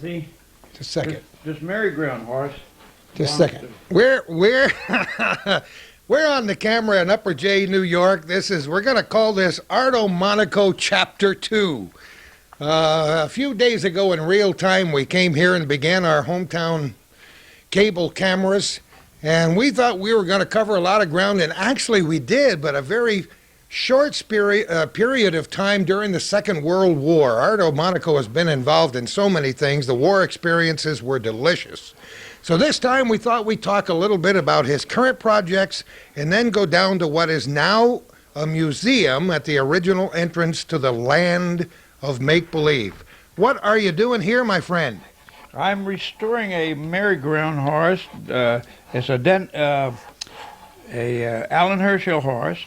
See, Just a second. this merry-go-round horse. Just a second. We're we're on the camera in Upper J, New York. We're going to call this Arto Monaco Chapter 2. A few days ago in real time, we came here and began our hometown cable cameras, and we thought we were going to cover a lot of ground, and actually we did, but a very short period of time during the Second World War. Arto Monaco has been involved in so many things. The war experiences were delicious. So this time we thought we'd talk a little bit about his current projects and then go down to what is now a museum at the original entrance to the land of make-believe. What are you doing here, my friend? I'm restoring a merry-go-round horse. It's a Alan Herschel horse,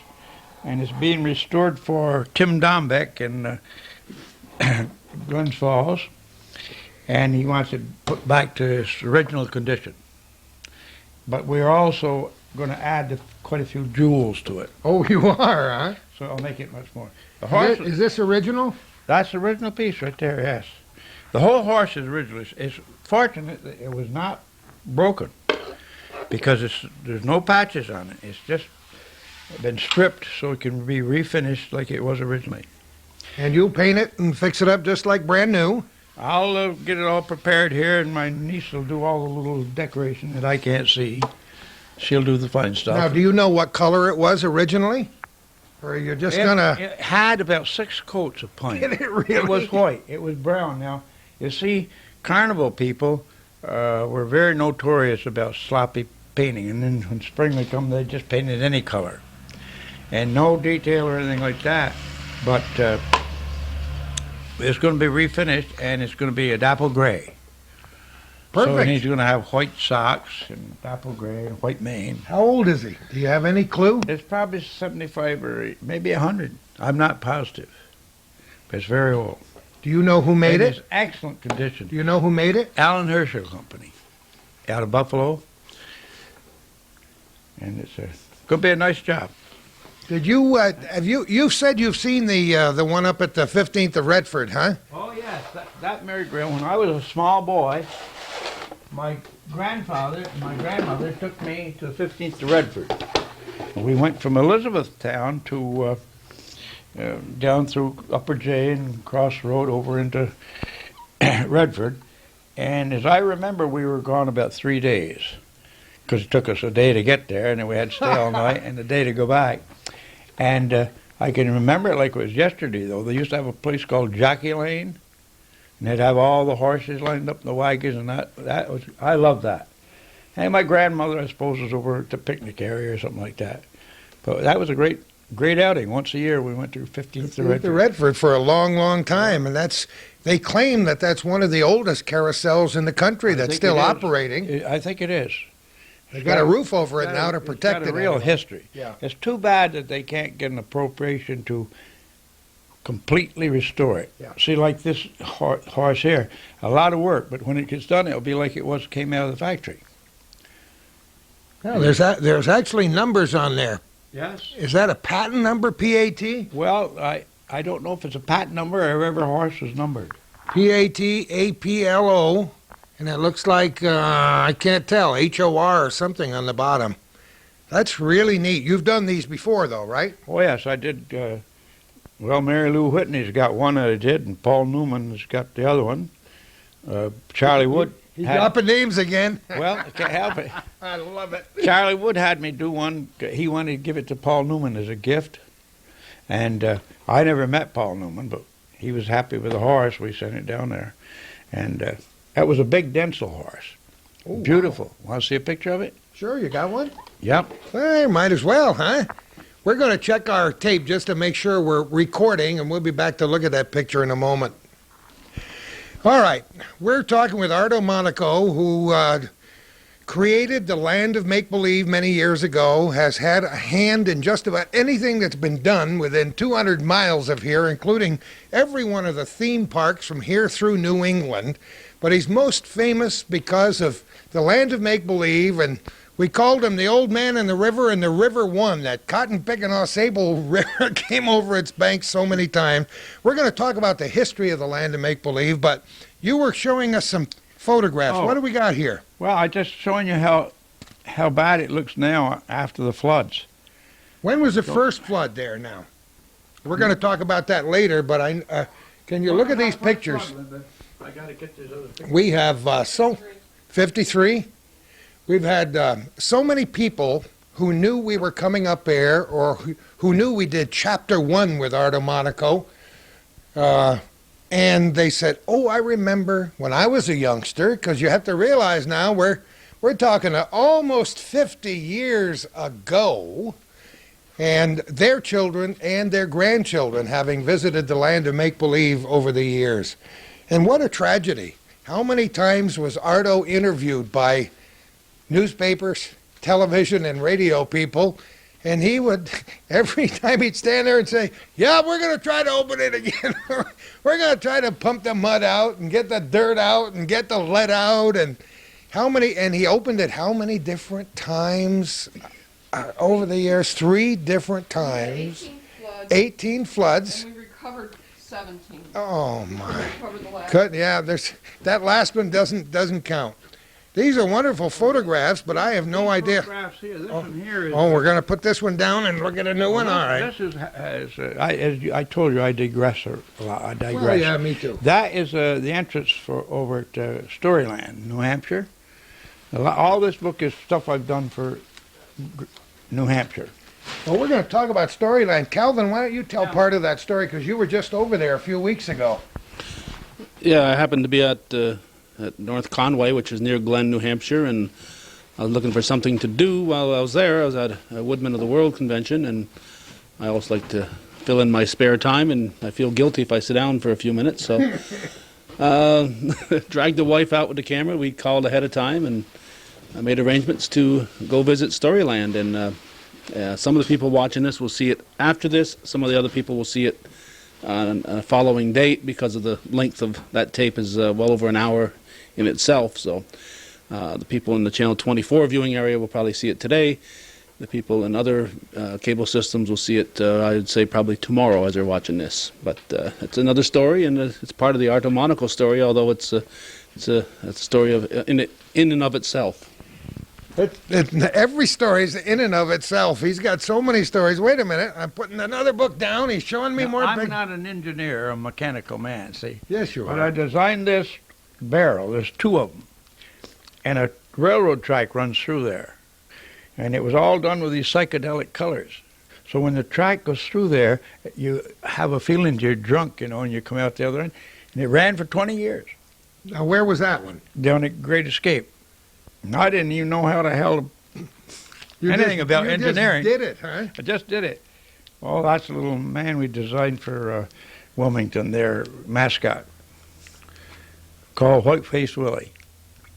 and it's being restored for Tim Dombeck in Glens Falls, and he wants it put back to its original condition. But we're also going to add quite a few jewels to it. Oh, you are, huh? So I'll make it much more. The horse Is this original? That's the original piece right there, yes. The whole horse is original. It's fortunate that it was not broken because there's no patches on it. It's just been stripped so it can be refinished like it was originally. And you'll paint it and fix it up just like brand new? I'll get it all prepared here, and my niece will do all the little decoration that I can't see. She'll do the fine stuff. Now, do you know what color it was originally? Or you're just gonna... It had about 6 coats of paint. Did it really? It was white. It was brown. Now, you see, carnival people were very notorious about sloppy painting, and then when spring would come, they just painted any color. And no detail or anything like that. But it's going to be refinished, and it's going to be a dapple gray. Perfect. So he's going to have white socks and dapple gray and white mane. How old is he? Do you have any clue? It's probably 75 or maybe 100. I'm not positive. But it's very old. Do you know who made it? It's excellent condition. Do you know who made it? Alan Herschel Company, out of Buffalo. And it's going to be a nice job. Did you you said you've seen the one up at the 15th of Redford, huh? Oh yes, that merry-go-round. When I was a small boy, my grandfather and my grandmother took me to the 15th of Redford. We went from Elizabethtown to down through Upper J and cross the road over into Redford. And as I remember, we were gone about 3 days because it took us a day to get there, and then we had to stay all night and a day to go back. And I can remember it like it was yesterday, though. They used to have a place called Jockey Lane, and they'd have all the horses lined up in the wagons, and that was, I loved that. And my grandmother, I suppose, was over at the picnic area or something like that. But that was a great outing. Once a year, we went to 15th to Redford. Redford for a long, long time, and they claim that's one of the oldest carousels in the country that's still operating. I think it is. They've got a roof over it now to protect it. It's got a real history. Yeah. It's too bad that they can't get an appropriation to completely restore it. Yeah. See, like this horse here, a lot of work, but when it gets done, it'll be like it came out of the factory. No, there's actually numbers on there. Yes. Is that a patent number, P-A-T? Well, I don't know if it's a patent number or every horse was numbered. P-A-T-A-P-L-O, and it looks like, I can't tell, H-O-R or something on the bottom. That's really neat. You've done these before, though, right? Oh, yes, I did. Mary Lou Whitney's got one that I did, and Paul Newman's got the other one. Charlie Wood. He's dropping names again. Well, I can't help it. I love it. Charlie Wood had me do one. He wanted to give it to Paul Newman as a gift. And I never met Paul Newman, but he was happy with the horse. We sent it down there. And that was a big Denzel horse. Oh, beautiful. Wow. Want to see a picture of it? Sure, you got one? Yep. Well, might as well, huh? We're going to check our tape just to make sure we're recording, and we'll be back to look at that picture in a moment. All right, we're talking with Arto Monaco, who created the land of make-believe many years ago, has had a hand in just about anything that's been done within 200 miles of here, including every one of the theme parks from here through New England. But he's most famous because of the land of make-believe, and we called him the old man in the river, and the river won. That cotton-picking Ausable River came over its banks so many times. We're going to talk about the history of the land of make-believe, but you were showing us some photographs. Oh. What do we got here? Well, I just showing you how bad it looks now after the floods. When was the first flood there now? We're going to talk about that later, but can you look at these pictures? I got to get these other pictures. We have 53. We've had so many people who knew we were coming up there, or who knew we did Chapter 1 with Arto Monaco. And they said, oh, I remember when I was a youngster, because you have to realize now we're talking almost 50 years ago, and their children and their grandchildren having visited the land of make-believe over the years. And what a tragedy. How many times was Arto interviewed by newspapers, television, and radio people, and he would, every time he'd stand there and say, yeah, we're going to try to open it again. We're going to try to pump the mud out and get the dirt out and get the lead out. And he opened it how many different times over the years? 3 different times. 18 floods. And we recovered 17. Oh, my. We recovered the last. Yeah, that last one doesn't count. These are wonderful photographs, but I have no idea. Photographs here. This one here is. Oh, we're going to put this one down and look at a new one? All right. This is, as I told you, I digress a lot. I digress. Well, yeah, me too. That is the entrance for over at Storyland, New Hampshire. All this book is stuff I've done for New Hampshire. Well, we're going to talk about Storyland. Calvin, why don't you tell part of that story, because you were just over there a few weeks ago. Yeah, I happened to be at North Conway, which is near Glen, New Hampshire, and I was looking for something to do while I was there. I was at a Woodmen of the World convention, and I always like to fill in my spare time, and I feel guilty if I sit down for a few minutes. So dragged the wife out with the camera. We called ahead of time, and I made arrangements to go visit Storyland. And some of the people watching this will see it after this. Some of the other people will see it on a following date, because of the length of that tape is well over an hour in itself. So the people in the Channel 24 viewing area will probably see it today. The people in other cable systems will see it, I would say, probably tomorrow as they're watching this. But it's another story, and it's part of the Arto Monaco story, although it's a story of in and of itself. Every story is in and of itself. He's got so many stories. Wait a minute. I'm putting another book down. He's showing me Now, more. I'm not an engineer, a mechanical man, see. Yes, you But I are. designed this barrel. There's 2 of them. And a railroad track runs through there. And it was all done with these psychedelic colors. So when the track goes through there, you have a feeling you're drunk, and you come out the other end. And it ran for 20 years Now, where was that one? down at Great Escape. And I didn't even know how the hell anything about engineering. You just did it, huh? I just did it. Well, that's a little man we designed for Wilmington, their mascot, called Whiteface Willie.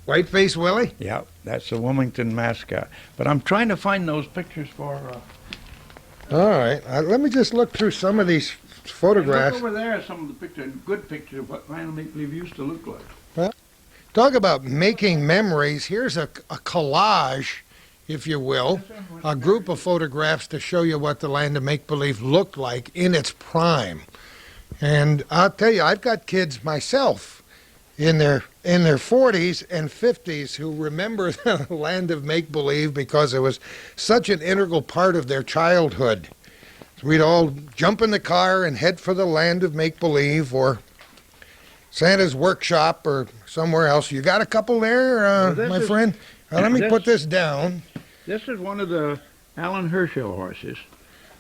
Whiteface Willie? Yeah, that's the Wilmington mascot. But I'm trying to find those pictures for. All right. Let me just look through some of these photographs. Look over there, some of the pictures, good pictures of what Land Make Believe used to look like. Talk about making memories. Here's a collage, if you will, a group of photographs to show you what the land of make-believe looked like in its prime. And I'll tell you, I've got kids myself in their 40s and 50s who remember the land of make-believe because it was such an integral part of their childhood. We'd all jump in the car and head for the land of make-believe or Santa's workshop or somewhere else. You got a couple there, my friend? Let me put this down. This is one of the Alan Herschel horses.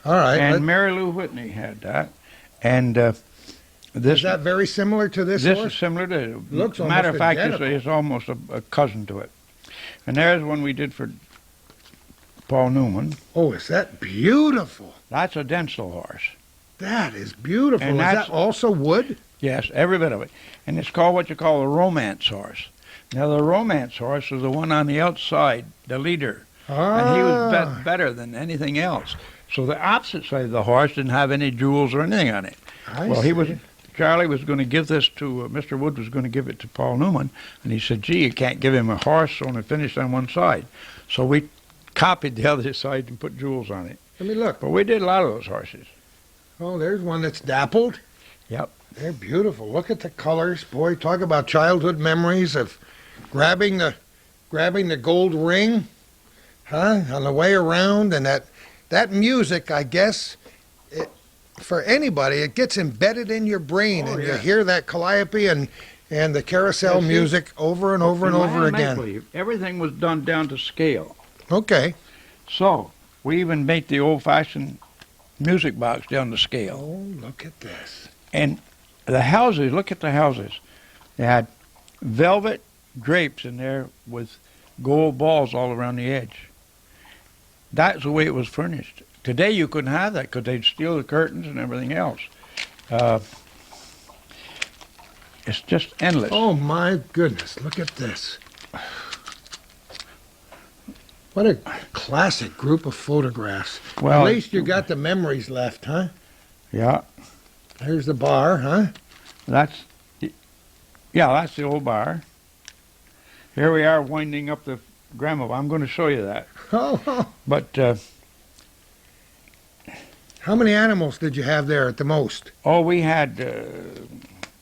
All right. And Mary Lou Whitney had that. And this Is that very similar to this This horse? is similar to. Looks matter almost of fact, identical. it's almost a cousin to it. And there's one we did for Paul Newman. Oh, is that beautiful? That's a Densel horse. That is beautiful. And is that's- that also wood? Yes, every bit of it. And it's called what you call a romance horse. Now, the romance horse is the one on the outside, the leader. And he was better than anything else. So the opposite side of the horse didn't have any jewels or anything on it. Charlie was going to give this to, Mr. Wood was going to give it to Paul Newman. And he said, gee, you can't give him a horse only finished on one side. So we copied the other side and put jewels on it. Let me look. But we did a lot of those horses. Oh, there's one that's dappled. Yep. They're beautiful. Look at the colors. Boy, talk about childhood memories of grabbing the gold ring, huh? On the way around, and that music, I guess, for anybody, it gets embedded in your brain, and you hear that calliope and the carousel music over and over and over again. Everything was done down to scale. Okay. So we even made the old-fashioned music box down to scale. Oh, look at this. And the houses, look at the houses. They had velvet drapes in there with gold balls all around the edge. That's the way it was furnished. Today you couldn't have that because they'd steal the curtains and everything else. It's just endless. Oh, my goodness. Look at this. What a classic group of photographs. Well, At least you got the memories left, huh? Yeah, There's the bar, huh? that's the old bar. Here we are winding up the gramophone. I'm going to show you that. Oh, But how many animals did you have there at the most? we had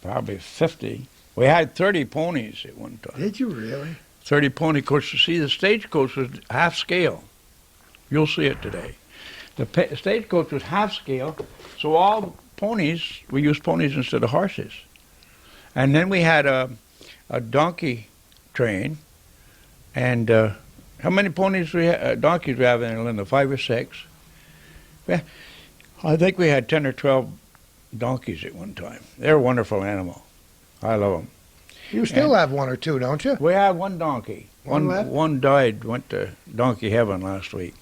probably 50. We had 30 ponies at one time. Did you really? 30 pony coach. You see, the stagecoach was half scale. You'll see it today. The stagecoach was half scale, so all ponies, we used ponies instead of horses. And then we had a donkey train. And how many ponies donkeys we have in Linda? 5 or 6? Yeah, I think we had 10 or 12 donkeys at one time. They're a wonderful animal. I love them. You still have one or two, don't you? We have one donkey. One left? One died, went to donkey heaven last week.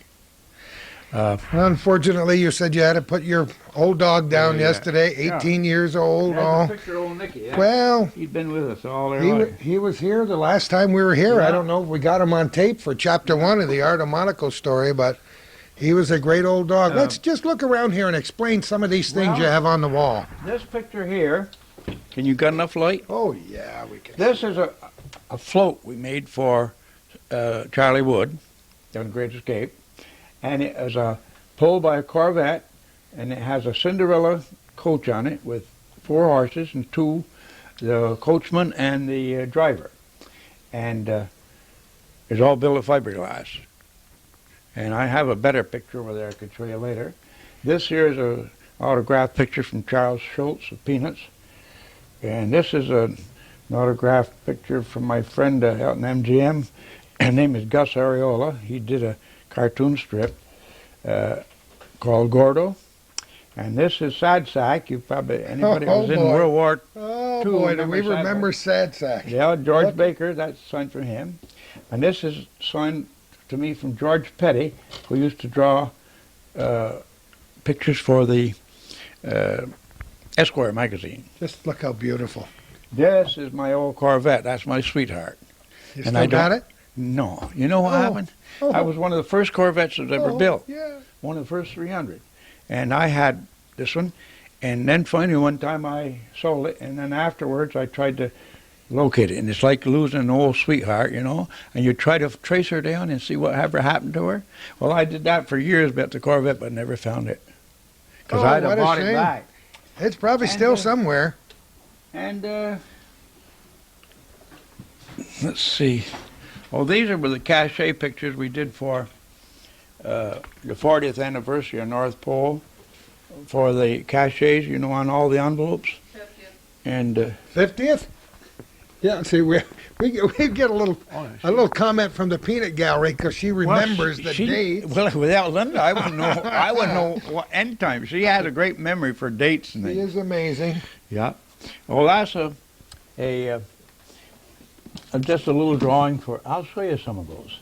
Unfortunately, you said you had to put your old dog down yesterday, 18 years old. That's a picture of old Nicky. Yeah. Well, He'd been with us all their life. he was here the last time we were here. Yeah. I don't know if we got him on tape for chapter 1 of the Arto Monaco story, but he was a great old dog. Let's just look around here and explain some of these things you have on the wall. This picture here, can you got enough light? Oh, yeah, we can. This is a float we made for Charlie Wood on Great Escape. And it is pulled by a Corvette, and it has a Cinderella coach on it with 4 horses and 2, the coachman and the driver. And it's all built of fiberglass. And I have a better picture over there I could show you later. This here is an autographed picture from Charles Schultz of Peanuts. And this is an autographed picture from my friend out in MGM. His name is Gus Areola. He did a cartoon strip called Gordo. And this is Sad Sack. Anybody who was in boy. World War Oh, II boy, do we Sad remember Sad Sack. Yeah, George What? Baker, that's signed from him. And this is signed to me from George Petty, who used to draw pictures for the Esquire magazine. Just look how beautiful. This is my old Corvette. That's my sweetheart. You And still I got don't- it? No. You know what Oh. happened? Oh. I was one of the first Corvettes that was ever built. Yeah. One of the first 300. And I had this one. And then finally one time I sold it. And then afterwards I tried to locate it. And it's like losing an old sweetheart, you know. And you try to trace her down and see what ever happened to her. Well, I did that for years, built the Corvette, but never found it. Because Oh, I'd what have a bought it shame. back. It's probably And, still somewhere. And let's see. Oh, these are the cachet pictures we did for the 40th anniversary of North Pole, for the cachets, you know, on all the envelopes. 50th. And 50th? Yeah, see, we get a little comment from the peanut gallery because she remembers the dates. Well, without Linda, I wouldn't know. I wouldn't know what end time. She has a great memory for dates and She things. is amazing. Yeah. Well, that's just a little drawing for. I'll show you some of those.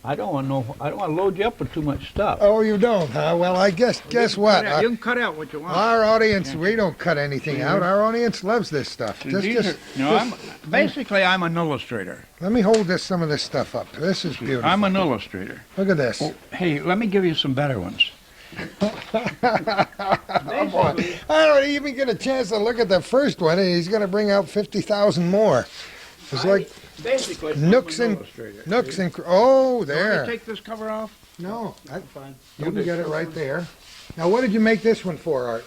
I don't want to load you up with too much stuff. Oh, you don't, huh? Well, I guess what? You can cut out what you want. Our audience, we don't cut anything out. Our audience loves this stuff. I'm an illustrator. Let me hold some of this stuff up. This is beautiful. I'm an illustrator. Look at this. Oh, hey, let me give you some better ones. Oh, boy. I don't even get a chance to look at the first one, and he's going to bring out 50,000 more. It's like Basically, nooks I'm an and illustrator. nooks and oh, You want there. to take this cover off? No, Fine. you can get it right there. Now, what did you make this one for, Art?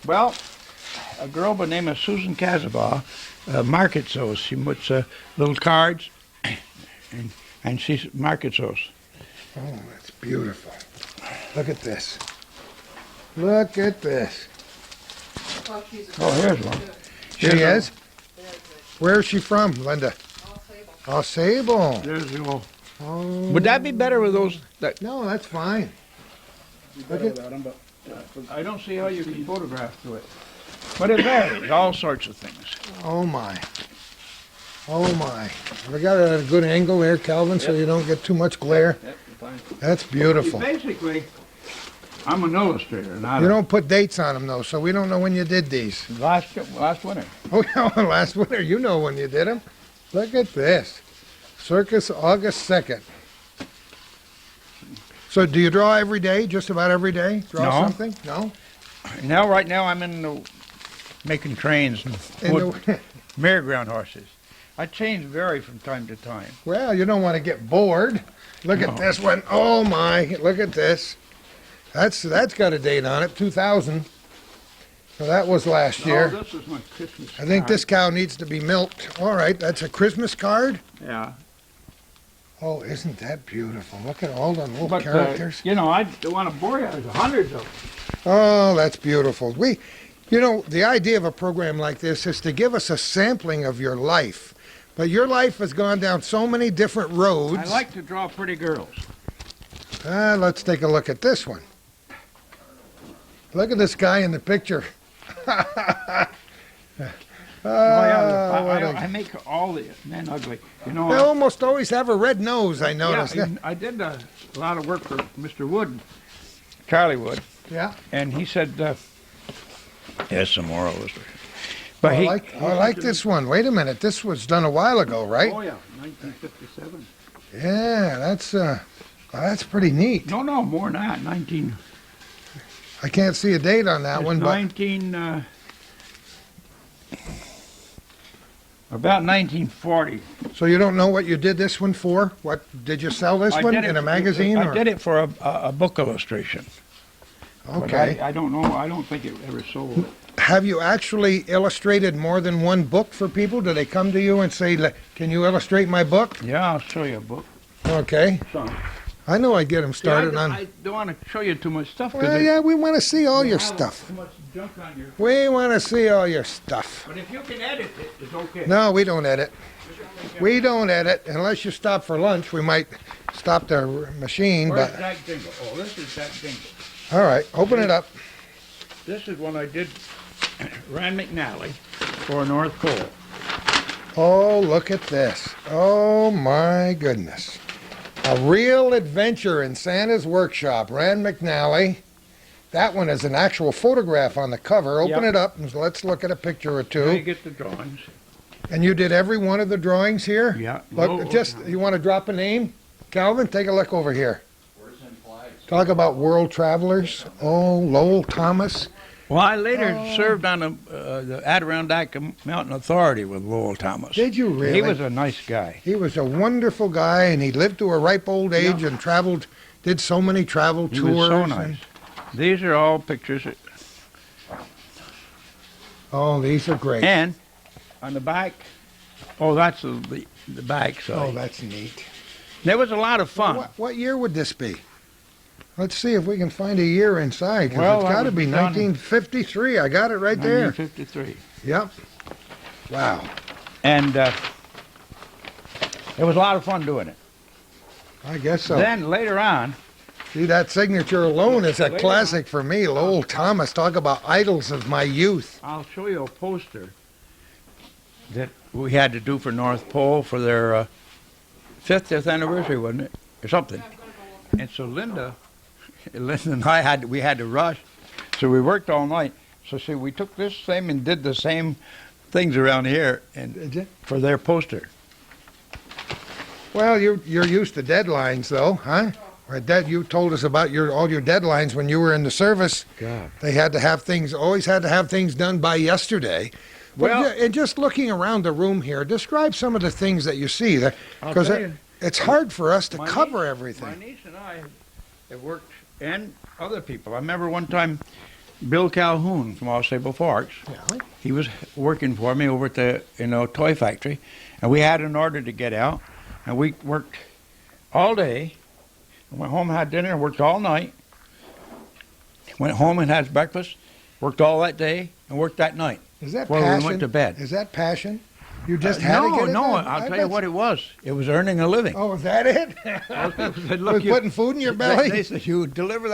Well, a girl by the name of Susan Casabaugh markets those. She puts little cards, and she markets those. Oh, that's beautiful. Look at this. Look at this. Well, she's a Oh, here's one. She Here's is? Where is she from, Linda? all sable. Oh, Sable. There's the old. Oh. Would that be better with those? No, that's fine. Look at, I don't see how you can photograph through it. But it varies, all sorts of things. oh my. Oh my. We got it at a good angle there, Calvin, so you don't get too much glare. Yep, fine. That's beautiful. Basically, I'm an illustrator, not You a, don't put dates on them though, so we don't know when you did these. last winter. Oh, yeah, last winter, you know when you did them. Look at this. Circus, August 2nd. So do you draw every day, just about every day? Draw No. something? No? Right now I'm in the, making trains and In wood, the- merry-go-round horses. I change vary from time to time. Well, you don't want to get bored. Look at No. this one. Oh my, look at this. That's got a date on it, 2000. So that was last year. Oh, this is my Christmas I think card. this cow needs to be milked. All right, that's a Christmas card? Yeah. Oh, isn't that beautiful? Look at all the little But, characters. I don't want to bore you. There's hundreds of them. Oh, that's beautiful. The idea of a program like this is to give us a sampling of your life. But your life has gone down so many different roads. I like to draw pretty girls. Let's take a look at this one. Look at this guy in the picture. I make all the men ugly. They almost always have a red nose, I noticed. Yeah, I did a lot of work for Mr. Wood, Charlie Wood, Yeah. and he said, "Here's some more illustration." But I like this one. Wait a minute. This was done a while ago, right? Oh yeah, 1957. Yeah, that's pretty neat. No, more than that. 19. I can't see a date on that It's one, but 19. About 1940. so you don't know what you did this one for? What did you sell this I one did in it- a magazine? I or? did it for a book illustration. But Okay. I don't know. I don't think it ever sold. Have you actually illustrated more than one book for people? Do they come to you and say, "Can you illustrate my book?" Yeah, I'll show you a book. Okay. Some. I know I'd get them started on. I don't want to show you too much stuff. 'cause Well, it- yeah, we want to see all your you have stuff. Too much junk on your. We want to see all your stuff. But if you can edit it, it's okay. No, we don't edit. We don't edit unless you stop for lunch. We might stop the machine, Where's but that jingle? Oh, this is that jingle. all right, open it up. This is when I did Rand McNally for North Pole. Oh, look at this. Oh my goodness. A real adventure in Santa's workshop. Rand McNally. That one is an actual photograph on the cover. Open Yep. it up and let's look at a picture or Now you two. get the drawings. And you did every one of the drawings here? Yeah. Look, you want to drop a name? Calvin, take a look over here. Talk about world travelers. Oh, Lowell Thomas. Well, I later served on the Adirondack Mountain Authority with Lowell Thomas. Did you really? He was a nice guy. He was a wonderful guy, and he lived to a ripe old age and traveled, did so many travel He tours. was so and- nice. These are all pictures. Oh, these are great. And on the back, that's the back side. Oh, that's neat. There was a lot of fun. What year would this be? Let's see if we can find a year inside, because Well, it's that got to was be done in- 1953. I got it right there. 1953. Yep. Wow. And it was a lot of fun doing it. I guess so. Then later on, See, that signature alone is a Later classic for me. Lowell Thomas, talk about idols of my youth. I'll show you a poster that we had to do for North Pole for their 50th anniversary, wasn't it? Or something. And so Linda and we had to rush. So we worked all night. So see, we took this thing and did the same things around here and Did you? for their poster. Well, you're used to deadlines, though, huh? Dad, you told us about all your deadlines when you were in the service. God. They had to have things, always had to have things done by yesterday. Well- And just looking around the room here, describe some of the things that you see. I'll Because tell you. it's hard for us to My cover niece- My everything. niece and I have worked, and other people. I remember one time Bill Calhoun from All Sable Forks. Yeah. He was working for me over at the toy factory, and we had an order to get out, and we worked all day. Went home and had dinner, worked all night. Went home and had breakfast, worked all that day, and worked that night. Is that before passion? we went to bed. Is that passion? You just had to No, get it no, done? I'll I tell you bet what it was. It was earning a living. Oh, is that it? Said, Was putting food in your belly? They said, you deliver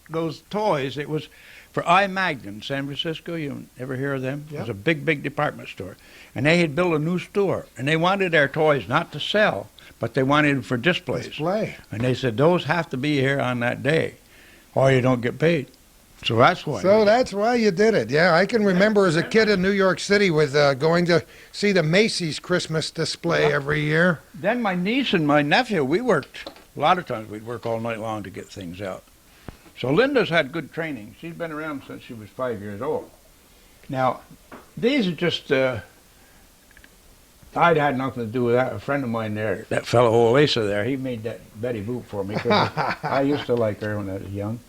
those toys. It was for I. Magnin in San Francisco. You ever hear of them? Yep. It was a big, big department store. And they had built a new store. And they wanted their toys not to sell, but they wanted them for displays. Display. And they said, those have to be here on that day, or you don't get paid. So that's why. So that's why you did it. Yeah, I can remember as a kid in New York City with going to see the Macy's Christmas display every year. Then my niece and my nephew, we worked, a lot of times we'd work all night long to get things out. So Linda's had good training. She's been around since she was 5 years old. Now, these are just, I'd had nothing to do with that. A friend of mine there, that fellow OLC there, he made that Betty Boop for me, 'cause I used to like her when I was young.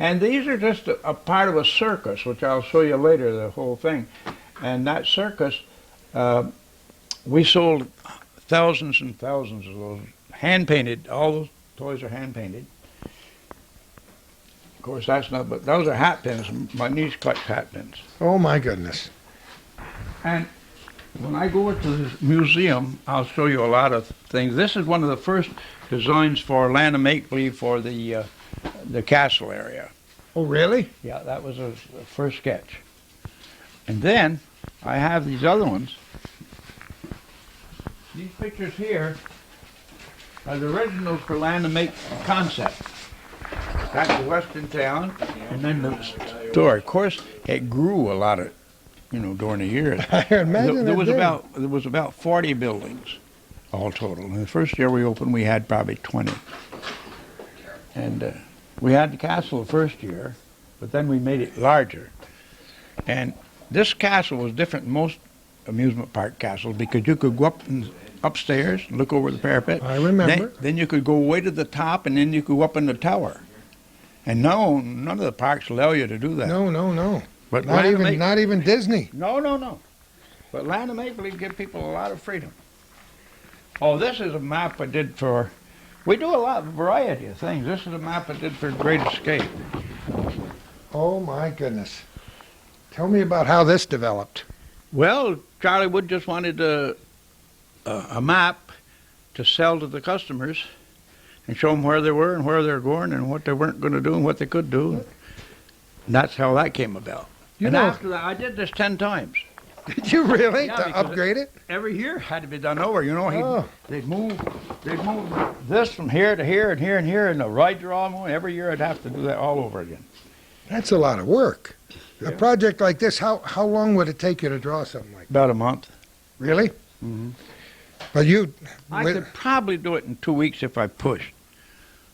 And these are just a part of a circus, which I'll show you later, the whole thing. And that circus, we sold thousands and thousands of those, hand-painted. All those toys are hand-painted. Of course, that's not, but those are hat pins. My niece collects hat pins. Oh, my goodness. And when I go to the museum, I'll show you a lot of things. This is one of the first designs for Land of Make-Believe for the castle area. Oh, really? Yeah, that was a first sketch. And then I have these other ones. These pictures here are the originals for Land of Make concept. That's the western town, and then the store. Of course, it grew a lot of, during the years. I imagine there it was did. about 40 buildings, all total. And the first year we opened, we had probably 20. And we had the castle the first year, but then we made it larger. And this castle was different than most amusement park castles because you could go upstairs and look over the parapet. I remember. Then you could go way to the top, and then you could go up in the tower. And no, none of the parks allow you to do that. No. But Not even Disney. No. But Land of Make-Believe give people a lot of freedom. Oh, this is a map I did for... We do a lot of variety of things. This is a map I did for Great Escape. Oh, my goodness. Tell me about how this developed. Well, Charlie Wood just wanted a map to sell to the customers and show them where they were and where they were going and what they weren't going to do and what they could do. And that's how that came about. You and know- after that, I did this 10 times. Did you really? Yeah, To because upgrade it? Every year had to be done over. Oh. They'd move this from here to here and here and here, and the right draw. Every year I'd have to do that all over again. That's a lot of work. A Yeah. project like this, how long would it take you to draw something like that? About a month. Really? Mhm. But you... I with- could probably do it in 2 weeks if I pushed.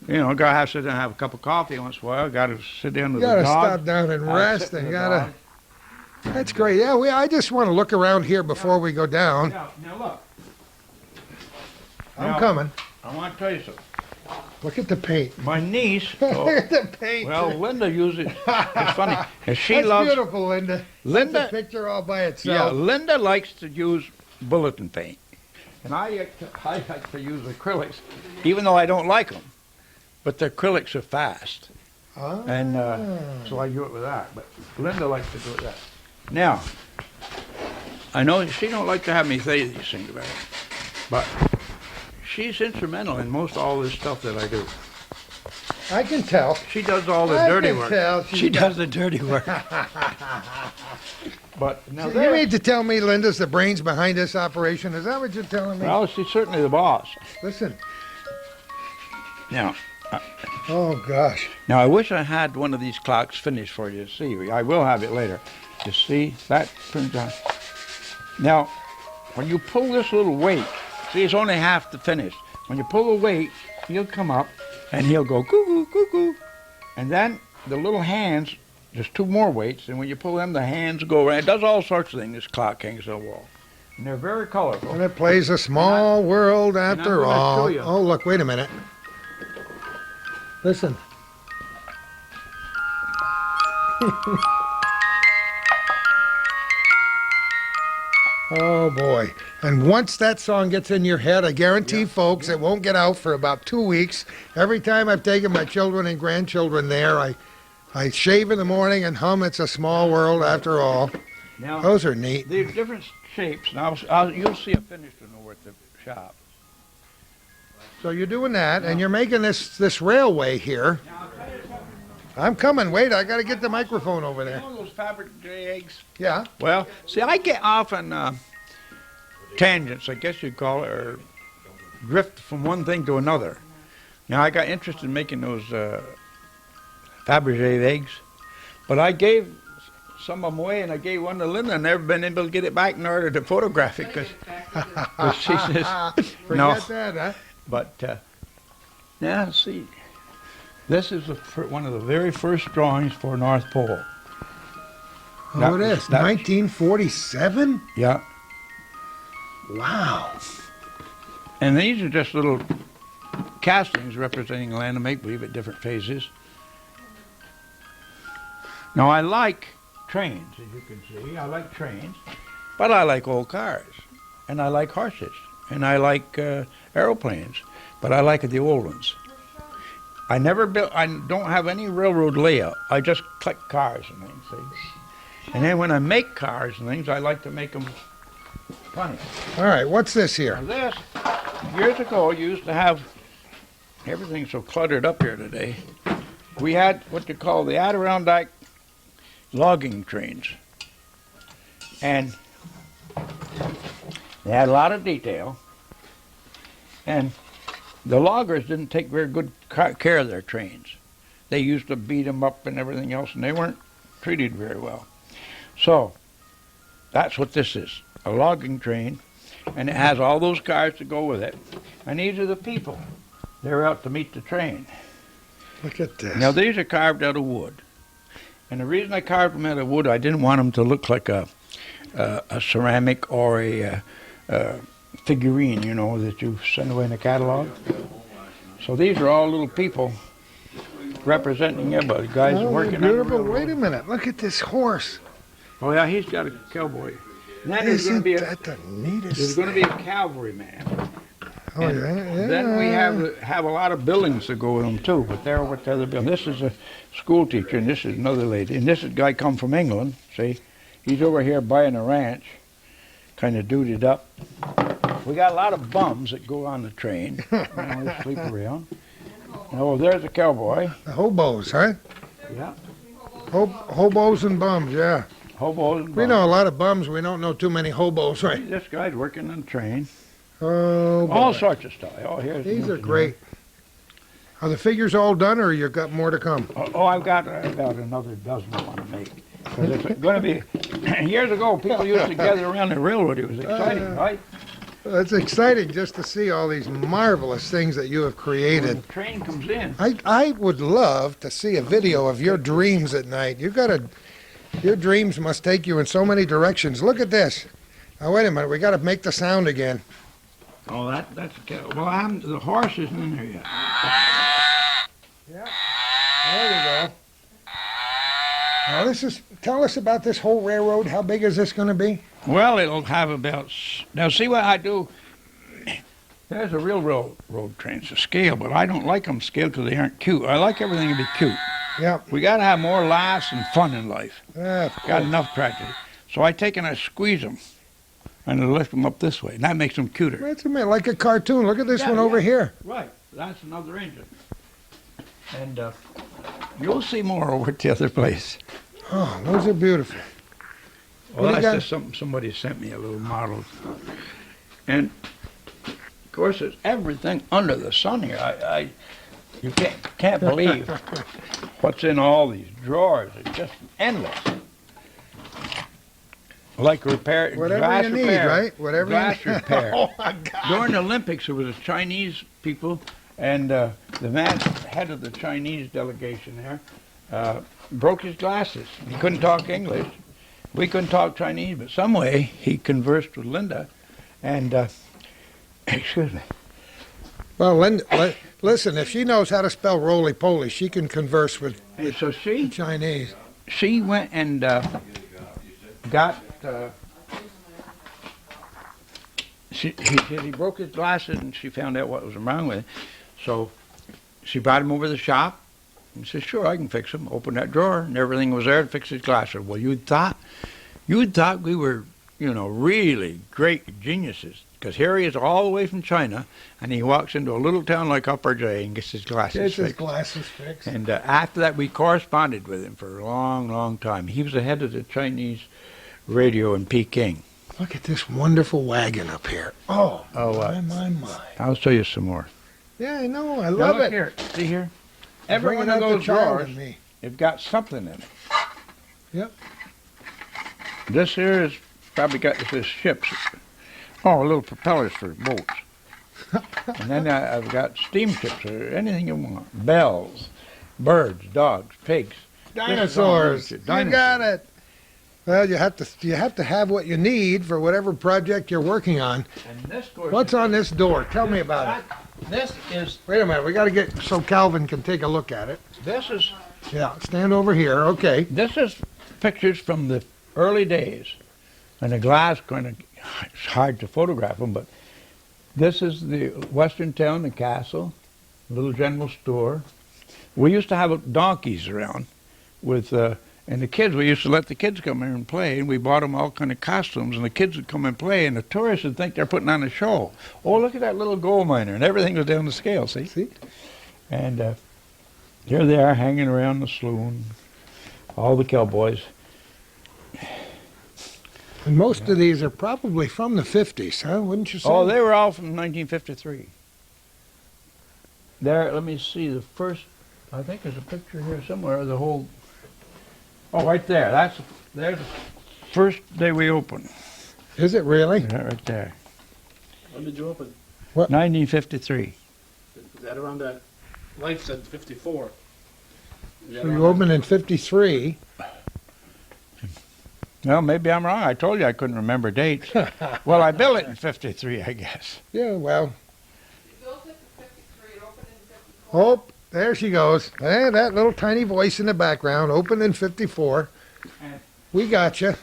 Gotta have to sit down and have a cup of coffee once in a while. Gotta sit down You with the gotta dog. stop down and I'll rest, sit with and the gotta... dog. That's great. Yeah, I just want to look around here before we go down. Now look, I'm Now- coming. I want to tell you something. Look at the paint. My niece, Look at the paint. well, Linda used it. It's funny. And she That's loves beautiful, Linda. That's a Linda. picture all by Yeah, itself. Linda likes to use bulletin paint, and I like to use acrylics, even though I don't like them. But the acrylics are fast, Ah. and so I do it with that. But Linda likes to do it that. Now, I know she don't like to have me say these things about her, but she's instrumental in most all this stuff that I do. I can tell. She does all the I dirty can work. tell She does the dirty work. But now You mean to tell me Linda's the brains behind this operation? Is that what you're telling me? well, she's certainly the boss. Listen. Now, Oh, gosh. Now, I wish I had one of these clocks finished for you to see. I will have it later. You see, that turns on. Now, when you pull this little weight, see, it's only half the finish. When you pull the weight, he'll come up, and he'll go cuckoo, cuckoo. And then the little hands, there's 2 more weights, and when you pull them, the hands go around. It does all sorts of things, this clock hangs on the wall. And they're very colorful. And it plays a small world after gonna all. show you. Oh, look, wait a minute. Listen. Oh, boy. And once that song gets in your head, I guarantee, folks, it won't get out for about 2 weeks. Every time I've taken my children and grandchildren there, I shave in the morning and hum It's a Small World After All. Now, Those are neat. these different shapes. Now, you'll see a finished one over at the shop. So you're doing that, and you're making this railway here. Now, I'll tell you something. I'm coming. Wait, I got to get the microphone over You there. know those Fabergé eggs? Yeah. Well, see, I get off on tangents, I guess you'd call it, or drift from one thing to another. Now, I got interested in making those Fabergé eggs, but I gave some of them away, and I gave one to Linda, and never been able to get it back in order to photograph it, because she says, Forget no. that, huh? But, now, see, this is one of the very first drawings for North Pole. That Oh, it was- is. that- 1947? Yeah. Wow. And these are just little castings representing the land of make-believe at different phases. Now, I like trains, as you can see. I like trains. But I like old cars. And I like horses. And I like aeroplanes. But I like the old ones. I don't have any railroad layout. I just collect cars and things, see? And then when I make cars and things, I like to make them funny. All right, what's this here? Now this, years ago, you used to have everything so cluttered up here today. We had what they call the Adirondack logging trains. And they had a lot of detail. And the loggers didn't take very good care of their trains. They used to beat them up and everything else, and they weren't treated very well. So, that's what this is, a logging train, and it has all those cars to go with it. And these are the people. They're out to meet the train. Look at this. Now, these are carved out of wood. And the reason I carved them out of wood, I didn't want them to look like a ceramic or a figurine, you know, that you send away in a catalog. So these are all little people representing everybody. Guys Oh, working on the beautiful. railroad. Wait a minute. Look at this horse. Oh yeah, he's got a cowboy. And then there's going Isn't to be that the neatest there's going to thing? be a cavalryman. Oh, And yeah. Then we have a lot of buildings to go with them too, but they're with the other building. This is a school teacher, and this is another lady, and this is a guy come from England. See, he's over here buying a ranch, kind of duded up. We got a lot of bums that go on the train. You know, they sleep around. Oh, there's a cowboy. The hobos, huh? Yeah, Hobos and bums, yeah. hobos. and We bums. know a lot of bums. We don't know too many hobos, right? This guy's working on the train. Oh, boy. All sorts of stuff. Oh, here's These are another great. Are the figures all done, or you got more to come? Oh, I've got another dozen I want to make. 'Cause it's going to be, years ago, people used to gather around the railroad. It was exciting, right? It's exciting just to see all these marvelous things that you have When created. the train comes in. I would love to see a video of your dreams at night. Your dreams must take you in so many directions. Look at this. Now, wait a minute. We got to make the sound again. Oh, that's a cow. Well, the horse isn't in there yet. There you go. Now, tell us about this whole railroad. How big is this going to be? Well, it'll have about, now see what I do. There's a real railroad trains to scale, but I don't like them scaled because they aren't cute. I like everything to be cute. Yeah. We got to have more laughs and fun in life. Of Got course. enough tragedy. So I take and I squeeze them, and I lift them up this way, and that makes them cuter. Wait a minute, like a cartoon. Look at this Yeah, one over yeah. here. Right, that's another engine. And you'll see more over at the other place. Oh, those are beautiful. Well, What do you that's got? just something somebody sent me, a little model. And, of course, there's everything under the sun here. You can't believe what's in all these drawers. It's just endless. Like repair, Whatever glass you need, repair, right? Whatever glass you need. repair. Oh, my God. During the Olympics, there was a Chinese people, and the head of the Chinese delegation there broke his glasses. He couldn't talk English. We couldn't talk Chinese, but some way he conversed with Linda, and excuse me. Well, listen, if she knows how to spell roly-poly, she can converse with And so she Chinese. she went and got. He broke his glasses, and she found out what was wrong with it. So she brought him over to the shop. And said, "Sure, I can fix him." Opened that drawer, and everything was there to fix his glasses. Well, you'd thought we were, really great geniuses. Because here he is all the way from China, and he walks into a little town like Upper J and gets his glasses fixed. And after that, we corresponded with him for a long, long time. He was the head of the Chinese radio in Peking. Look at this wonderful wagon up here. Oh, my. I'll show you some more. Yeah, I know. I Now love look it. here. See here? Every one Bringing of out the those child drawers, in me. it's got something in it. Yep. This here is probably got this ships. Oh, little propellers for boats. And then I've got steamships or anything you want. Bells, birds, dogs, pigs. Dinosaurs. You Dinosaurs. got it. Well, you have to have what you need for whatever project you're working on. And this goes. What's on this door? Tell me about it. This is. Wait a minute. We got to get so Calvin can take a look at it. This is. Yeah, stand over here. Okay. This is pictures from the early days, and the glass it's hard to photograph them, but this is the western town, the castle, little general store. We used to have donkeys around with, and the kids, we used to let the kids come here and play, and we bought them all kind of costumes, and the kids would come and play, and the tourists would think they're putting on a show. Oh, look at that little gold miner, and everything was down the scale, see? And here they are hanging around the saloon, all the cowboys. And most of these are probably from the 50s, huh? Wouldn't you say? Oh, they were all from 1953. There, let me see, the first, I think there's a picture here somewhere of the whole, oh, right there, there's the first day we opened. Is it really? That right there. When did you open? 1953. Is that around that? Life said 54. So you opened in 53. Well, maybe I'm wrong. I told you I couldn't remember dates. Well, I built it in 53, I guess. Yeah, well. You built it in 53, it opened in 54. Oh, there she goes. Hey, that little tiny voice in the background. Opened in 54. We got you.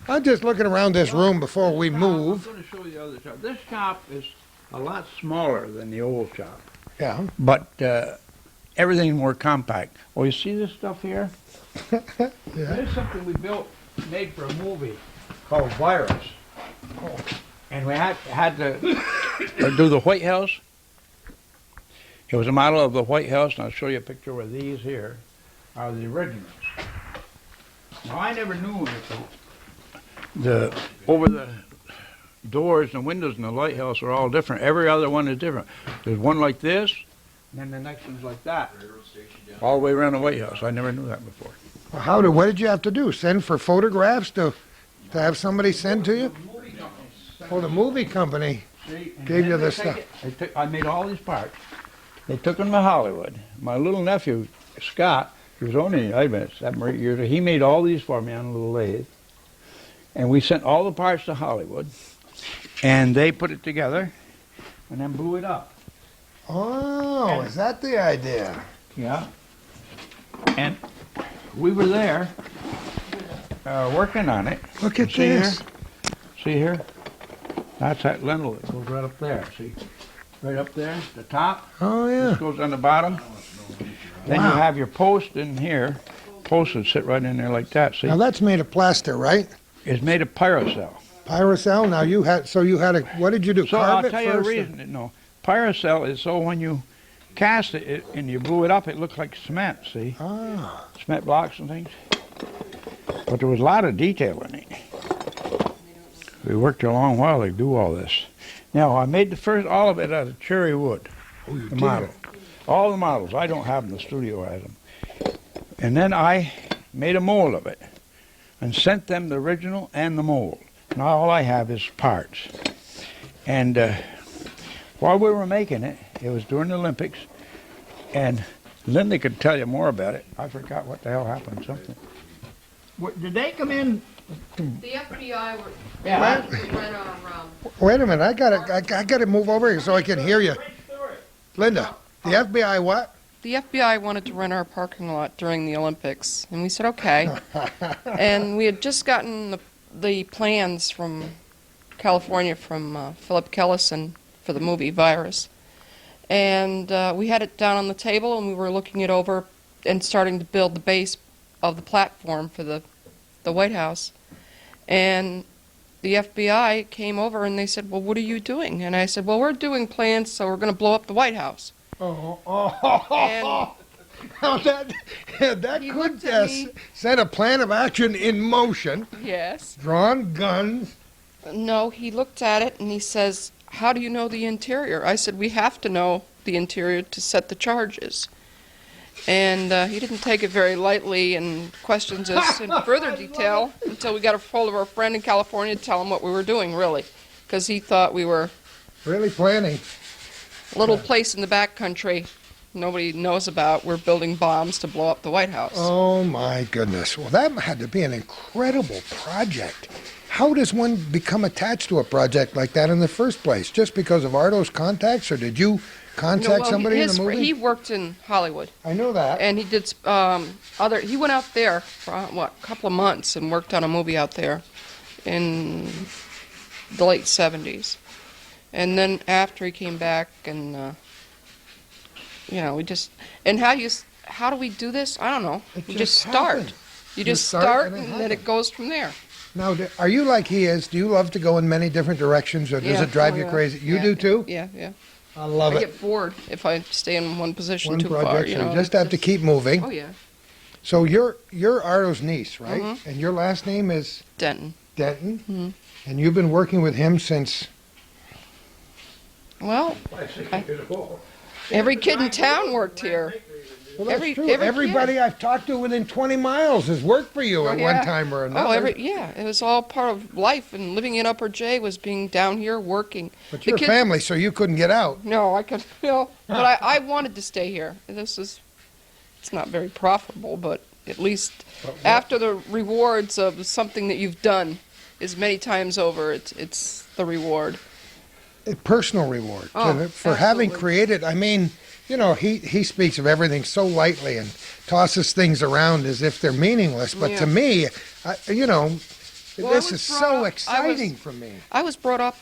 I'm just looking around this room before we move. I'm going to show you the other shop. This shop is a lot smaller than the old shop. Yeah. But everything more compact. Oh, you see this stuff here? Yeah. This is something we built, made for a movie called Virus. Oh. And we had to do the White House. It was a model of the White House, and I'll show you a picture where these here are the originals. Now, I never knew that over the doors and windows in the lighthouse are all different. Every other one is different. There's one like this, and then the next one's like that. All the way around the White House. I never knew that before. Well, what did you have to do? Send for photographs to have somebody send to you? Oh, the movie company gave you this stuff. I made all these parts. They took them to Hollywood. My little nephew, Scott, he was only, 7 or 8 years, he made all these for me on a little lathe. And we sent all the parts to Hollywood, and they put it together, and then blew it up. Oh, is that the idea? Yeah. And we were there working on it. Look at See this. Here? See here? That's that lintel that goes right up there. See? Right up there, the top. Oh, This yeah. goes on the bottom. Then you Wow. have your post in here. Posts would sit right in there like that. See? Now, that's made of plaster, right? It's made of Pyrocell. Pyrocell? Now, what did you do? So I'll Carve it tell you the first? reason. No, Pyrocell is so when you cast it and you blew it up, it looked like cement. See? Ah. Cement blocks and things. But there was a lot of detail in it. We worked a long while to do all this. Now, I made all of it out of cherry wood. Oh, you The did? model. All the models. I don't have them. The studio has them. And then I made a mold of it and sent them the original and the mold. Now all I have is parts. And while we were making it, it was during the Olympics, and Linda could tell you more about it. I forgot what the hell happened. Something. Did they come in? The FBI were, Yeah. went on, Wait a minute. I got to move over here so I can hear you. Linda, the FBI what? the FBI wanted to rent our parking lot during the Olympics, and we said okay. And we had just gotten the plans from California from Philip Kellison for the movie Virus. And we had it down on the table, and we were looking it over and starting to build the base of the platform for the White House. And the FBI came over and they said, well, what are you doing? And I said, well, we're doing plans, so we're going to blow up the White House. And Now that He could looked at me. set a plan of action in motion. yes. Drawn guns. No, he looked at it and he says, how do you know the interior? I said, we have to know the interior to set the charges. And he didn't take it very lightly and questioned us in further detail until we got a hold of our friend in California to tell him what we were doing, really. Because he thought we were Really planning. a little place in the back country nobody knows about. We're building bombs to blow up the White House. Oh my goodness. Well, that had to be an incredible project. How does one become attached to a project like that in the first place? Just because of Arto's contacts, or did you contact well, somebody in the his- movie? He worked in Hollywood. I know that. And he did he went out there for, a couple of months and worked on a movie out there in the late 70s. And then after he came back and, we just, and how do we do this? I don't know. It We just just start. happened. You You just start start and it and then happens. it goes from there. Now, are you like he is? Do you love to go in many different directions, or does Yeah. it drive Oh, you yeah. crazy? You Yeah. do too? Yeah, yeah. I love I it. get bored if I stay in one position One too project, far. so You know, you just have to keep moving. Oh, yeah. So you're Arto's niece, right? Mhm. And your last name is Denton. Denton, Mhm. and you've been working with him since. Well, every kid in town worked here. Well, that's Every- true. every Everybody I've talked to within 20 miles has worked for you at one Yeah. time or another. Yeah, it was all part of life, and living in Upper J was being down here working. But The you're kid- family, so you couldn't get out. No, I could, but I wanted to stay here. It's not very profitable, but at least after the rewards of something that you've done is many times over, it's the reward. A personal reward Oh, for having absolutely. created. I mean, he speaks of everything so lightly and tosses things around as if they're meaningless. But Yeah. to me, I this was is brought so up- exciting for me. I was brought up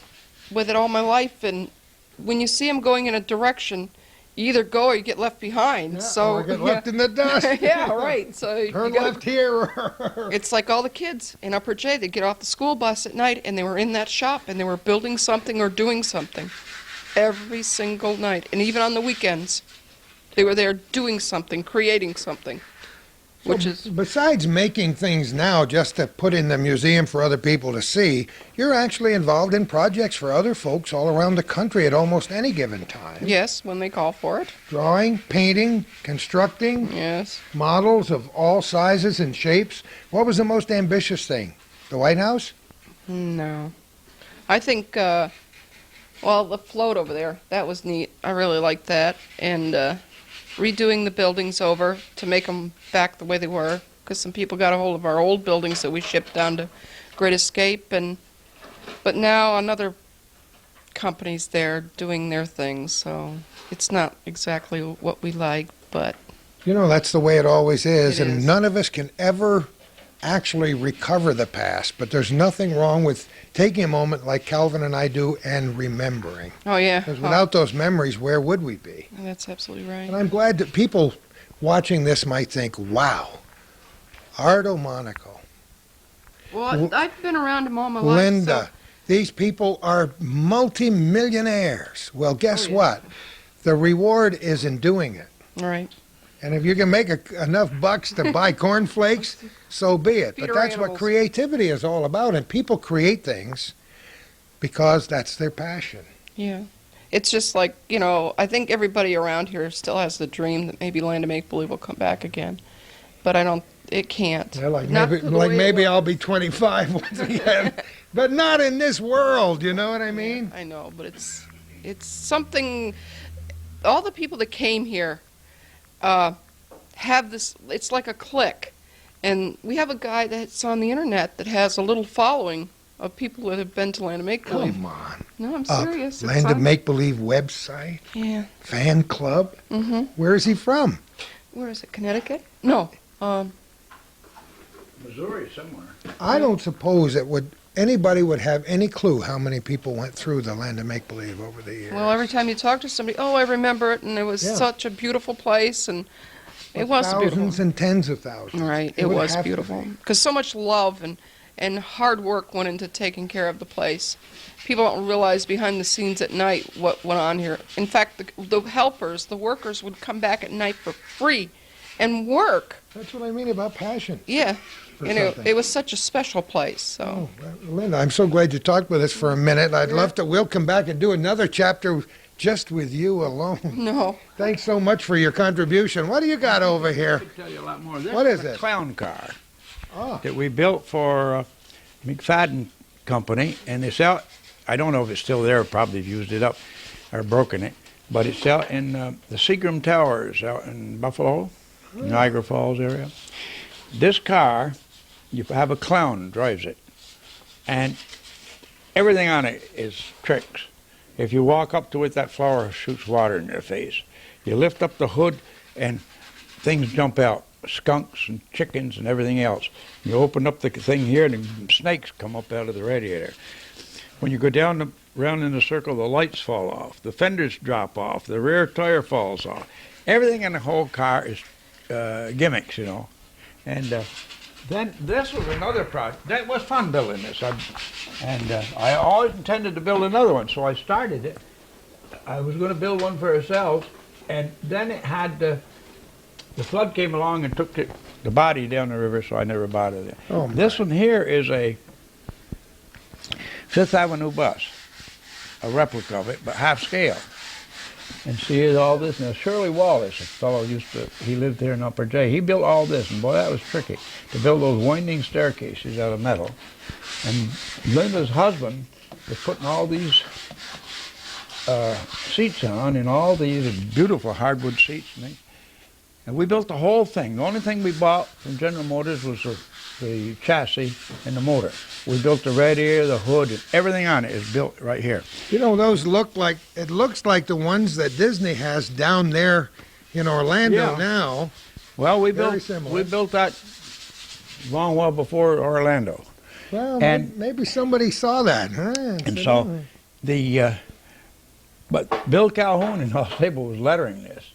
with it all my life, and when you see them going in a direction, you either go or you get left behind. So or get left in the dust. yeah, right. So you Turn gotta- left here. It's like all the kids in Upper J. They'd get off the school bus at night, and they were in that shop, and they were building something or doing something every single night, and even on the weekends, they were there doing something, creating something, which is Besides making things now just to put in the museum for other people to see, you're actually involved in projects for other folks all around the country at almost any given time. yes, when they call for it. Drawing, painting, constructing, Yes. models of all sizes and shapes. What was the most ambitious thing? The White House? No, I think. Well, the float over there, that was neat. I really liked that, and redoing the buildings over to make them back the way they were, because some people got a hold of our old buildings that we shipped down to Great Escape, but now another company's there doing their thing, so it's not exactly what we like, but That's the way it always is, It and is. none of us can ever actually recover the past, but there's nothing wrong with taking a moment like Calvin and I do and remembering. oh yeah, Because without those mememories, where would we be? that's absolutely right. And I'm glad that people watching this might think, wow, Arto Monaco, Well, I've been around them all my life. Linda, these people are multimillionaires. Well, guess Oh, yeah. what? The reward is in doing it. So, right. And if you can make enough bucks to buy cornflakes, so be it. Feed But our that's what animals. creativity is all about. And people create things because that's their passion. Yeah. It's just like, I think everybody around here still has the dream that maybe Land of Make Believe will come back again. But it can't. They're like Not maybe, the way it maybe was. I'll be 25 once again. But not in this world, you know what I mean? I know, but it's something, all the people that came here have this, it's like a clique. And we have a guy that's on the internet that has a little following of people that have been to Land of Make Believe. Come on. No, I'm serious. It's Land of on- Make Believe website, Yeah. fan club. Mm-hmm. Where is he from? Where is it? Connecticut? No. Missouri somewhere. I don't suppose anybody would have any clue how many people went through the Land of Make Believe over the years. Well, every time you talk to somebody, oh, I remember it, and it was Yeah. such a beautiful place, and it was thousands beautiful. and tens of thousands. Right, it would was have to beautiful. be. Because so much love and hard work went into taking care of the place. People don't realize behind the scenes at night what went on here. In fact, the helpers, the workers would come back at night for free and work. That's what I mean about passion. Yeah. For And something. it was such a special place. So Linda, I'm so glad you talked with us for a minute. I'd love to. We'll come back and do another chapter just with you alone. no, Thanks so much for your contribution. What do you got over I here? can tell you a lot more. This What is a it? clown car Oh, that we built for McFadden Company, and it's out. I don't know if it's still there. Probably used it up or broken it, but it's out in the Seagram Towers out in Buffalo, Niagara Falls area. This car, you have a clown drives it, and everything on it is tricks. If you walk up to it, that flower shoots water in your face. You lift up the hood, and things jump out, skunks and chickens and everything else. You open up the thing here, and snakes come up out of the radiator. When you go round in the circle, the lights fall off, the fenders drop off, the rear tire falls off. Everything in the whole car is gimmicks, you know. And then this was another project. That was fun building this. I always intended to build another one, so I started it. I was going to build one for ourselves, and then it had the flood came along and took the body down the river, so I never bothered it. Oh, This one here is a Fifth Avenue bus, a replica of it, but half scale. And see all this. Now Shirley Wallace, a fellow he lived here in Upper J. He built all this, and boy, that was tricky to build those winding staircases out of metal. And Linda's husband was putting all these seats on, and all these beautiful hardwood seats and things. And we built the whole thing. The only thing we bought from General Motors was the chassis and the motor. We built the radiator, the hood, and everything on it is built right here. you know, those looks like the ones that Disney has down there in Orlando Yeah. now. Well, we Very built similar. that long while before Orlando. Well, And- maybe somebody saw that. Huh? And so but Bill Calhoun and all Sable was lettering this.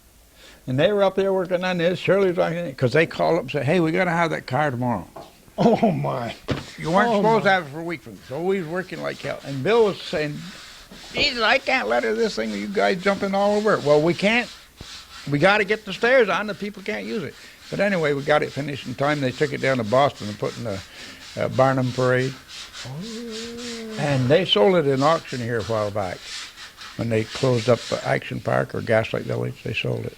And they were up there working on this. Shirley was working on it because they called up and said, hey, we got to have that car tomorrow. Oh my! You weren't Oh, supposed my. to have it for a week from so we was working like hell. And Bill was saying, Jesus, I can't letter this thing. You guys jumping all over it. Well, we can't. We got to get the stairs on. The people can't use it. But anyway, we got it finished in time. They took it down to Boston and put in the Barnum Parade. And they sold it in auction here a while back. When they closed up Action Park or Gaslight Village, they sold it.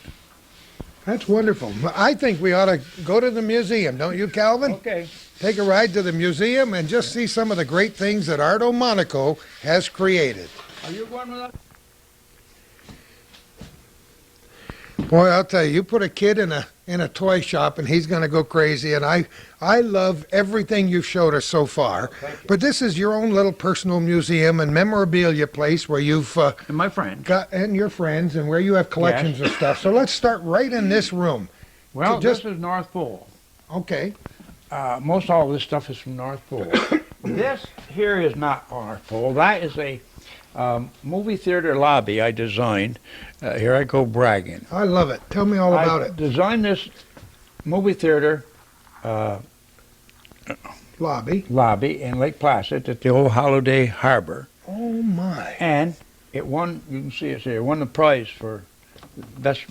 That's wonderful. I think we ought to go to the museum, don't you, Calvin? Okay. Take a ride to the museum and just see some of the great things that Arto Monaco has created. Are you going with us? Boy, I'll tell you, you put a kid in a toy shop and he's going to go crazy. And I love everything you've showed us so far. Thank you. But this is your own little personal museum and memorabilia place where you've And my friend. got and your friends and where you have collections of stuff. So let's start right in this room. Well, So just- this is North Pole. Okay. Most all of this stuff is from North Pole. This here is not North Pole. That is a movie theater lobby I designed. Here I go bragging. I love it. Tell me all about I it. designed this movie theater Lobby. lobby in Lake Placid at the old Holiday Harbor. Oh, my. And it won, you can see it here, won the prize for best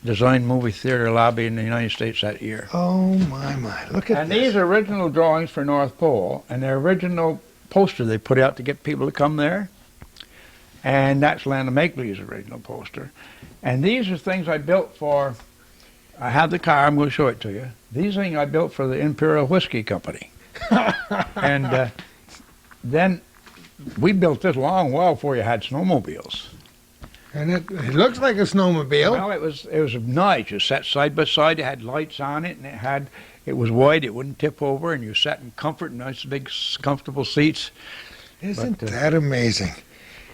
designed movie theater lobby in the United States that year. Oh, my. Look at And this. these are original drawings for North Pole, and their original poster they put out to get people to come there. And that's Land of Make-Believe's original poster. And these are things I built for, I have the car, I'm going to show it to you. These things I built for the Imperial Whiskey Company. And then we built this long while before you had snowmobiles. And it looks like a snowmobile. Well, it was nice. You sat side by side. It had lights on it, and it was wide. It wouldn't tip over, and you sat in comfort, nice big comfortable seats. Isn't that amazing?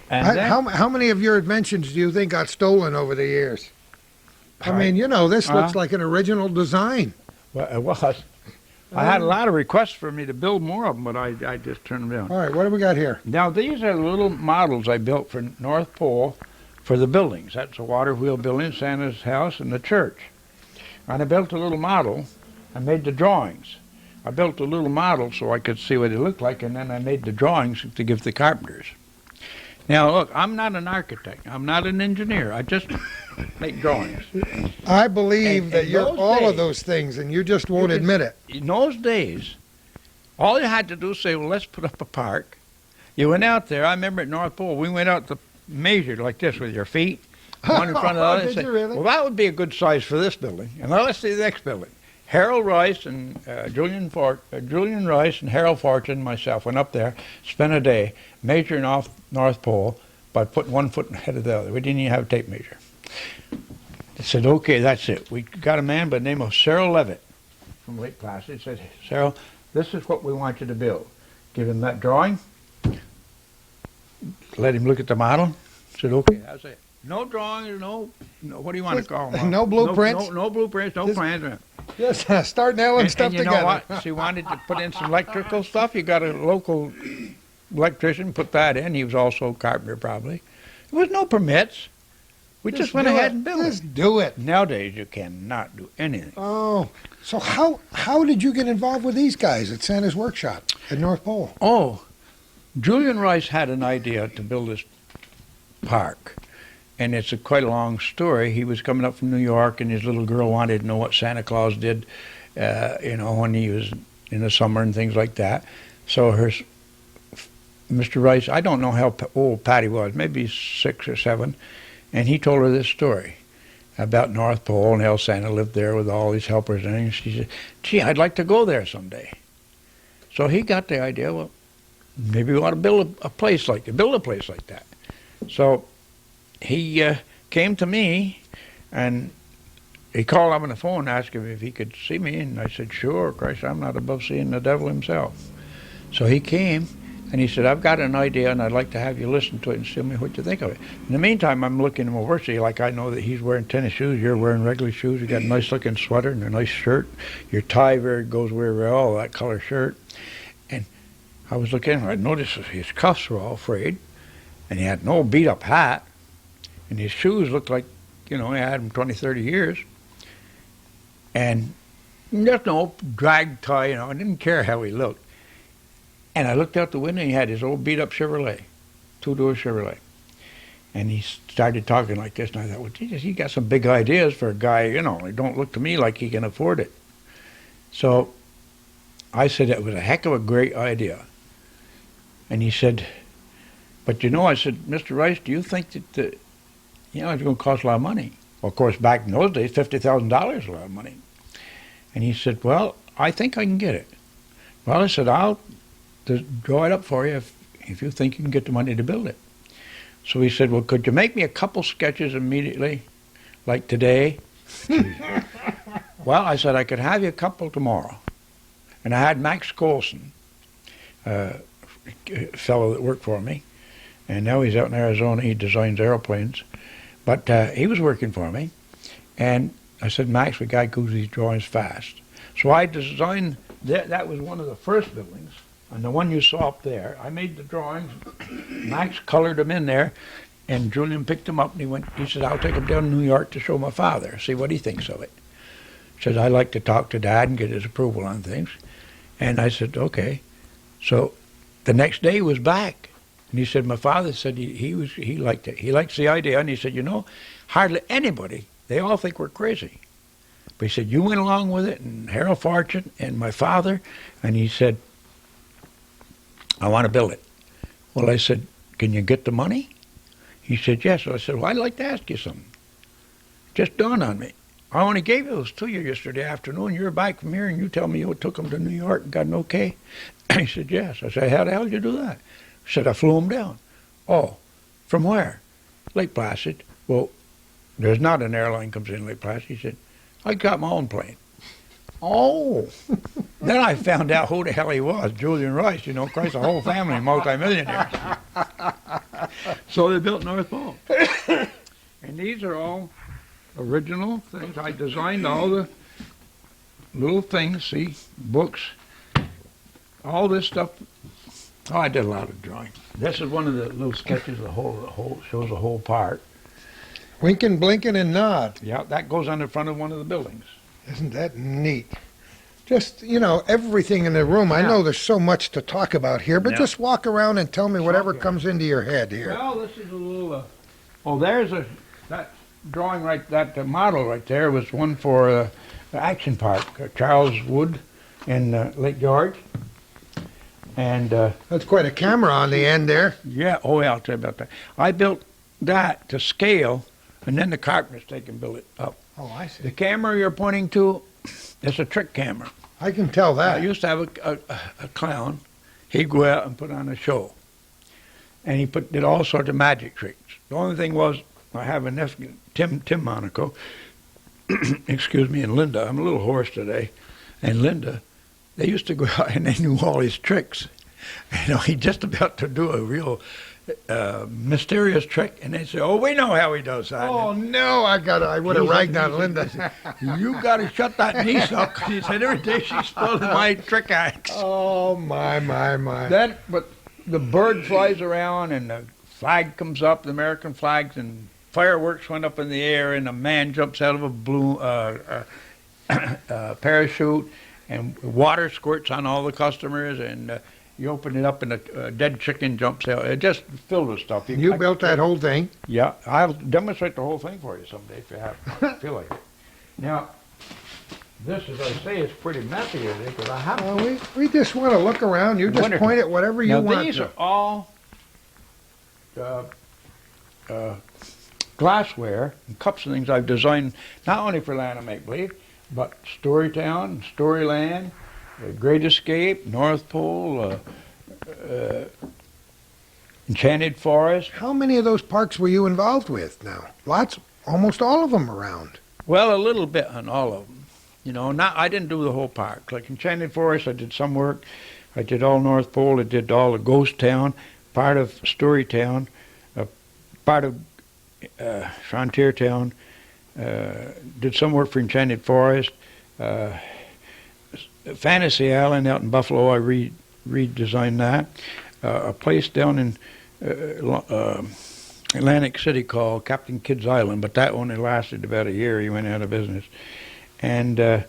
And How many of your inventions do you think got stolen over the years? I mean, this looks like an original design. Well, it was. I had a lot of requests for me to build more of them, but I just turned them down. All right, what do we got here? Now, these are the little models I built for North Pole for the buildings. That's a water wheel building, Santa's house, and the church. And I built a little model. I made the drawings. I built a little model so I could see what it looked like, and then I made the drawings to give the carpenters. Now, look, I'm not an architect. I'm not an engineer. I just make drawings. I believe that in you're those all of days- those things, and you just won't admit it. In those days, all you had to do was say, well, let's put up a park. You went out there. I remember at North Pole, we went out to measure like this with your feet, one in front of the other. Did and say, you really? well, that would be a good size for this building. And now let's see the next building. Harold Rice and Julian Rice and Harold Fortune and myself went up there, spent a day measuring off North Pole by putting 1 foot ahead of the other. We didn't even have a tape measure. They said, okay, that's it. We got a man by the name of Cyril Levitt from Lake Placid. He said, Cyril, this is what we want you to build. Give him that drawing. Let him look at the model. Said, okay, that's it. No drawings, no what do you want to call them? No blueprints? No blueprints, no plans. Just start nailing stuff And you together. know what? She wanted to put in some electrical stuff. You got a local electrician, put that in. He was also a carpenter, probably. There was no permits. We just went do ahead it. and built it. Just do it. Nowadays, you cannot do anything. Oh, so how did you get involved with these guys at Santa's Workshop at North Pole? Oh, Julian Rice had an idea to build this park. And it's quite a long story. He was coming up from New York, and his little girl wanted to know what Santa Claus did, when he was in the summer and things like that. So Mr. Rice, I don't know how old Patty was, maybe 6 or 7, and he told her this story about North Pole and how Santa lived there with all his helpers and things. She said, gee, I'd like to go there someday. So he got the idea, well, maybe we ought to build a place like that. So he came to me, and he called up on the phone and asked him if he could see me, and I said, sure, Christ, I'm not above seeing the devil himself. So he came, and he said, I've got an idea, and I'd like to have you listen to it and tell me what you think of it. In the meantime, I'm looking him over, see, like I know that he's wearing tennis shoes, you're wearing regular shoes, you got a nice-looking sweater and a nice shirt, your tie goes very well, that color shirt. And I was looking, I noticed his cuffs were all frayed, and he had no beat-up hat, and his shoes looked like, he had them 20, 30 years. And just no drag tie, I didn't care how he looked. And I looked out the window, and he had his old beat-up Chevrolet, two-door Chevrolet. And he started talking like this, and I thought, well, Jesus, he got some big ideas for a guy, it don't look to me like he can afford it. So I said it was a heck of a great idea. And he said, but I said, Mr. Rice, do you think that, it's going to cost a lot of money? Well, of course, back in those days, $50,000 is a lot of money. And he said, well, I think I can get it. Well, I said, I'll draw it up for you if you think you can get the money to build it. So he said, well, could you make me a couple sketches immediately, like today? Well, I said, I could have you a couple tomorrow. And I had Max Colson, a fellow that worked for me, and now he's out in Arizona. He designs airplanes. But he was working for me, and I said, Max, we got to do these drawings fast. So I designed, that was one of the first buildings, and the one you saw up there. I made the drawings, Max colored them in there, and Julian picked them up, and he said, I'll take them down to New York to show my father, see what he thinks of it. He said, I like to talk to Dad and get his approval on things. And I said, okay. So the next day he was back. And he said, my father said he liked it. He likes the idea. And he said, hardly anybody, they all think we're crazy. But he said, you went along with it, and Harold Fortune and my father. And he said, I want to build it. Well, I said, can you get the money? He said, yes. So I said, well, I'd like to ask you something. Just dawned on me. I only gave those to you yesterday afternoon. You're back from here, and you tell me you took them to New York and got an okay? He said, yes. I said, how the hell did you do that? He said, I flew them down. Oh, from where? Lake Placid. Well, there's not an airline comes in Lake Placid. He said, I got my own plane. Oh, Then I found out who the hell he was, Julian Rice, you know, Christ, the whole family, multimillionaires. So they built North Pole. And these are all original things. I designed all the little things, see, books, all this stuff. Oh, I did a lot of drawing. This is one of the little sketches, the whole shows the whole part. winking, blinking, and nod. Yeah, that goes on the front of one of the buildings. Isn't that neat? Just, everything in the room. I Yeah. know there's so much to talk about here, but Yeah. just walk around and tell me whatever Okay. comes into your head here. Well, this is a little. There's that drawing right. That model right there was one for the Action Park, Charles Wood in Lake George, and That's quite a camera on the end there. yeah. Oh, yeah, I'll tell you about that. I built that to scale, and then the carpenters take and build it up. Oh, I The see. camera you're pointing to, it's a trick camera. I can tell I that. used to have a clown. He'd go out and put on a show, and he did all sorts of magic tricks. The only thing was, I have a nephew, Tim Monaco, excuse me, and Linda. I'm a little hoarse today, and Linda. They used to go out and they knew all his tricks. He's just about to do a real mysterious trick, and they say, "Oh, we know how he does that." Oh no, I would have ragged on Linda. You got to shut that niece up, 'cause he said every day she's spoiling my trick acts. Oh my. But the bird flies around and the flag comes up, the American flags, and fireworks went up in the air, and a man jumps out of a blue parachute, and water squirts on all the customers, and you open it up, and a dead chicken jumps out. It just filled with stuff. You built that whole thing? Yeah, I'll demonstrate the whole thing for you someday if you feel like it. Now, this, as I say, is pretty messy here because I have. Well, we just want to look around. You just Wonderful. point at whatever you Now, want these to. are all glassware and cups and things I've designed not only for Land of Make Believe, but Storytown, Storyland, Great Escape, North Pole, Enchanted Forest. How many of those parks were you involved with now? Lots, almost all of them around. Well, a little bit on all of them. I didn't do the whole park. Like Enchanted Forest, I did some work. I did all North Pole. I did all the Ghost Town, part of Storytown, part of Frontier Town. Did some work for Enchanted Forest. Fantasy Island out in Buffalo, I redesigned that. A place down in Atlantic City called Captain Kidd's Island, but that only lasted about a year. He went out of business. And a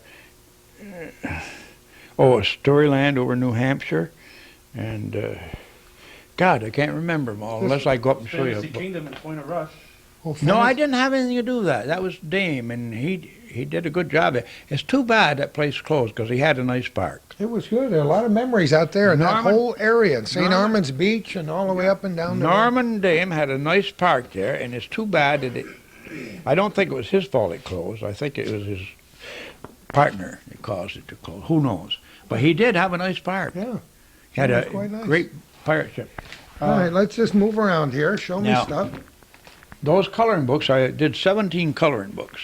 Storyland over New Hampshire, and God, I can't remember them all unless I go up and show you. Fantasy Kingdom at Point of Rush. Oh, No, I didn't have anything to do with that. That was Dame, and he did a good job. It's too bad that place closed because he had a nice park. It was good. There are a lot of memories out there in that Norman- whole area, and St. Norman- Armand's Beach, and all the way up and down the Norman Dame had a nice park there, and it's too bad that I don't think it was his fault it closed. I think it was his partner that caused it to close. Who knows? But he did have a nice park. Yeah. He had That was a quite nice. great pirate ship. All right, let's just move around here. Show me Now- stuff. Those coloring books, I did 17 coloring books.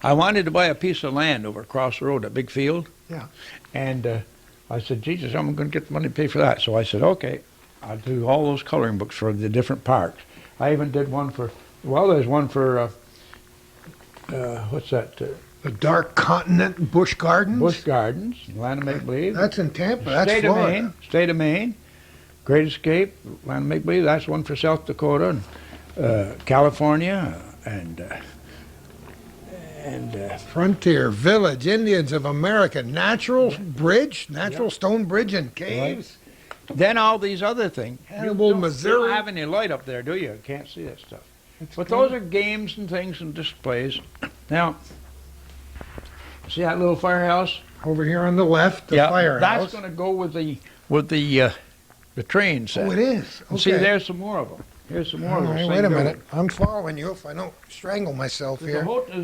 I wanted to buy a piece of land over across the road, a big field. Yeah. And I said, Jesus, I'm going to get the money to pay for that. So I said, okay, I'll do all those coloring books for the different parks. I even did one there's one for, what's that? The Dark Continent Busch Gardens. Busch Gardens, Land of Make Believe. That's in Tampa. That's State of Florida. Maine, State of Maine. Great Escape, Land of Make Believe. That's one for South Dakota and California and Frontier Village, Indians of America, natural bridge, natural stone bridge and caves. then all these other things. Hannibal, You don't Missouri. have any light up there, do you? You can't see that stuff. It's But good. those are games and things and displays. Now, see that little firehouse? Over here on the left, the firehouse. That's going to go with the train set. Oh, it is. And Okay. See, there's some more of them. Here's some more All of them. right, Same wait a building. minute. I'm following you if I don't strangle myself There's here.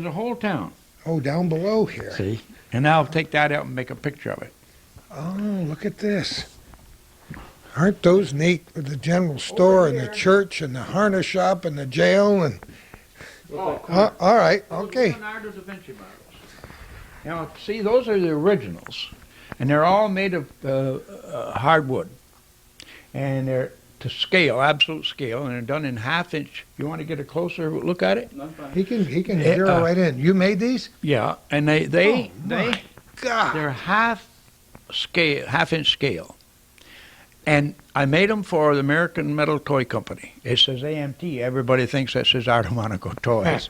a whole town. Oh, down below here. See, and now I'll take that out and make a picture of it. Oh, look at this. Aren't those neat with the general store and the here. church and the harness shop and the jail and? All right, okay. Leonardo da Vinci models. Now, see, those are the originals, and they're all made of hardwood, and they're to scale, absolute scale, and they're done in half-inch. You want to get a closer look at it? He can zero right in. You made these? Yeah, and God. they're half-inch scale. And I made them for the American Metal Toy Company. It says AMT. Everybody thinks that says Arto Monaco Toys.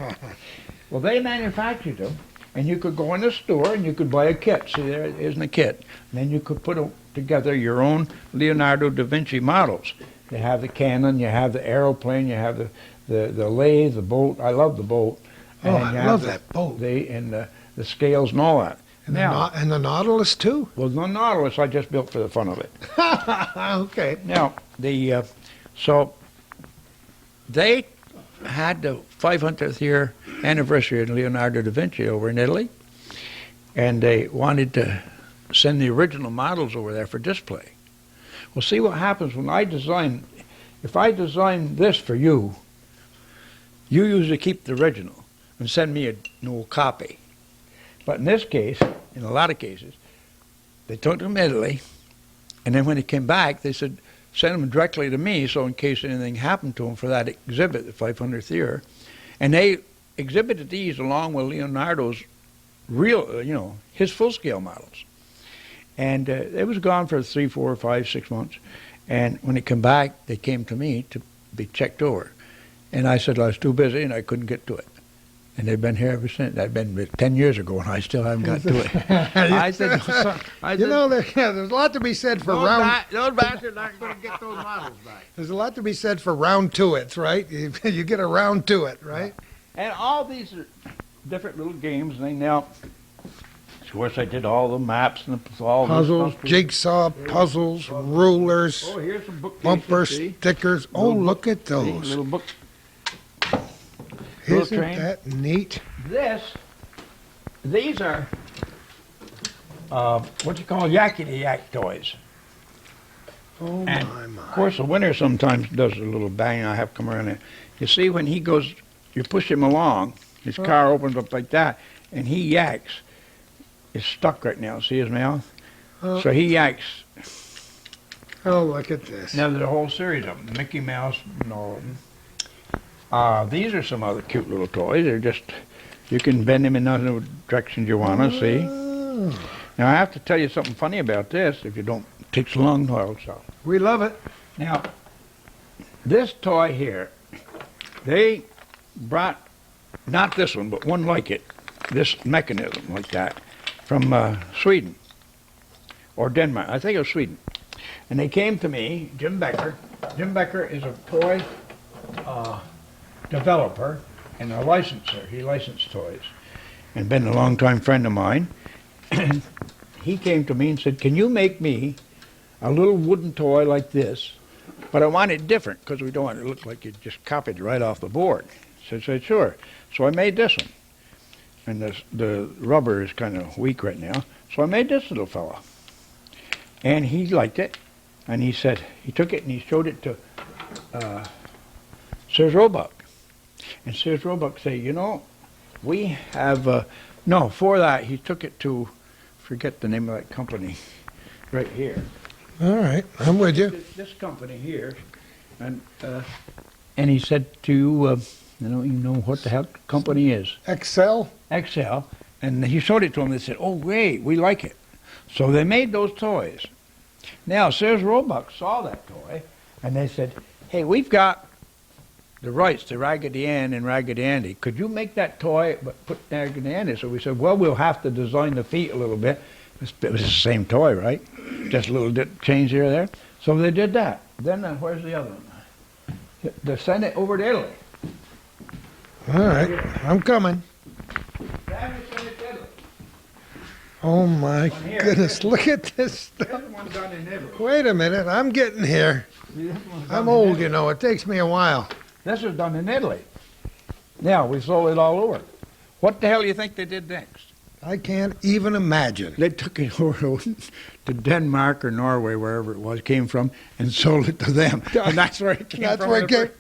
Well, they manufactured them, and you could go in the store and you could buy a kit. See, there isn't a kit. And then you could put together your own Leonardo da Vinci models. You have the cannon, you have the aeroplane, you have the lathe, the boat. I love the boat. Oh, And I you have love that boat. The scales and all that. And, Now, the Nautilus too? well, the Nautilus I just built for the fun of it. Okay. Now, so they had the 500th year anniversary of Leonardo da Vinci over in Italy, and they wanted to send the original models over there for display. Well, see what happens when if I design this for you, you usually keep the original and send me a new copy. But in this case, in a lot of cases, they took them to Italy, and then when they came back, they said, send them directly to me, so in case anything happened to them for that exhibit, the 500th year. And they exhibited these along with Leonardo's real, his full-scale models. And it was gone for 3, 4, 5, 6 months. And when it came back, they came to me to be checked over. And I said I was too busy and I couldn't get to it. And they've been here ever since. That'd been 10 years ago, and I still haven't got to it. I said, there's a lot to be said for those bastards aren't going to get those models back. There's a lot to be said for round to it, right? You get around to it, right? And all these are different little games. And now, of course, I did all the maps and all Puzzles, this stuff. jigsaw puzzles, rulers, Oh, here's some bookcases. bumper see? stickers. Oh, Little look at See, those. little book. little Isn't train. that neat? These are what you call yakety yak toys. Oh, And my. of course, the winner sometimes does a little bang. I have to come around there. You see, when he goes, you push him along. His car opens up like that, and he yaks. It's stuck right now. See his mouth? Oh. So he yaks. Oh, look at this. Now there's a whole series of them, Mickey Mouse and all of them. These are some other cute little toys. They're just, you can bend them in other directions you want to see. Oh, Now I have to tell you something funny about this. If you don't, it takes a long while. So we love it. now, this toy here, they brought not this one, but one like it, this mechanism like that, from Sweden or Denmark. I think it was Sweden. And they came to me, Jim Becker. Jim Becker is a toy developer and a licenser. He licensed toys and been a long-time friend of mine. He came to me and said, can you make me a little wooden toy like this, but I want it different because we don't want it to look like you just copied it right off the board. So I said, sure. So I made this one. And the rubber is kind of weak right now. So I made this little fella. And he liked it. And he said, he took it and he showed it to Sears Roebuck. And Sears Roebuck said, we have, no, for that, he took it to, forget the name of that company, right here. All right, I'm with you. This company here. And he said to, I don't even know what the hell the company is. Excel? Excel. And he showed it to them. They said, oh, great, we like it. So they made those toys. Now, Sears Roebuck saw that toy, and they said, hey, we've got the rights to Raggedy Ann and Raggedy Andy. Could you make that toy but put Raggedy Andy? So we said, well, we'll have to design the feet a little bit. It was the same toy, right? Just a little change here or there. So they did that. Then where's the other one? They sent it over to Italy. All right, I'm coming. Oh my goodness, look at this stuff. Wait a minute, I'm getting here. I'm old, you know, it takes me a while. This was done in Italy. Now, we sold it all over. What the hell do you think they did next? I can't even imagine. They took it over to Denmark or Norway, wherever it was, came from, and sold it to them. And that's where it came That's from. where it came.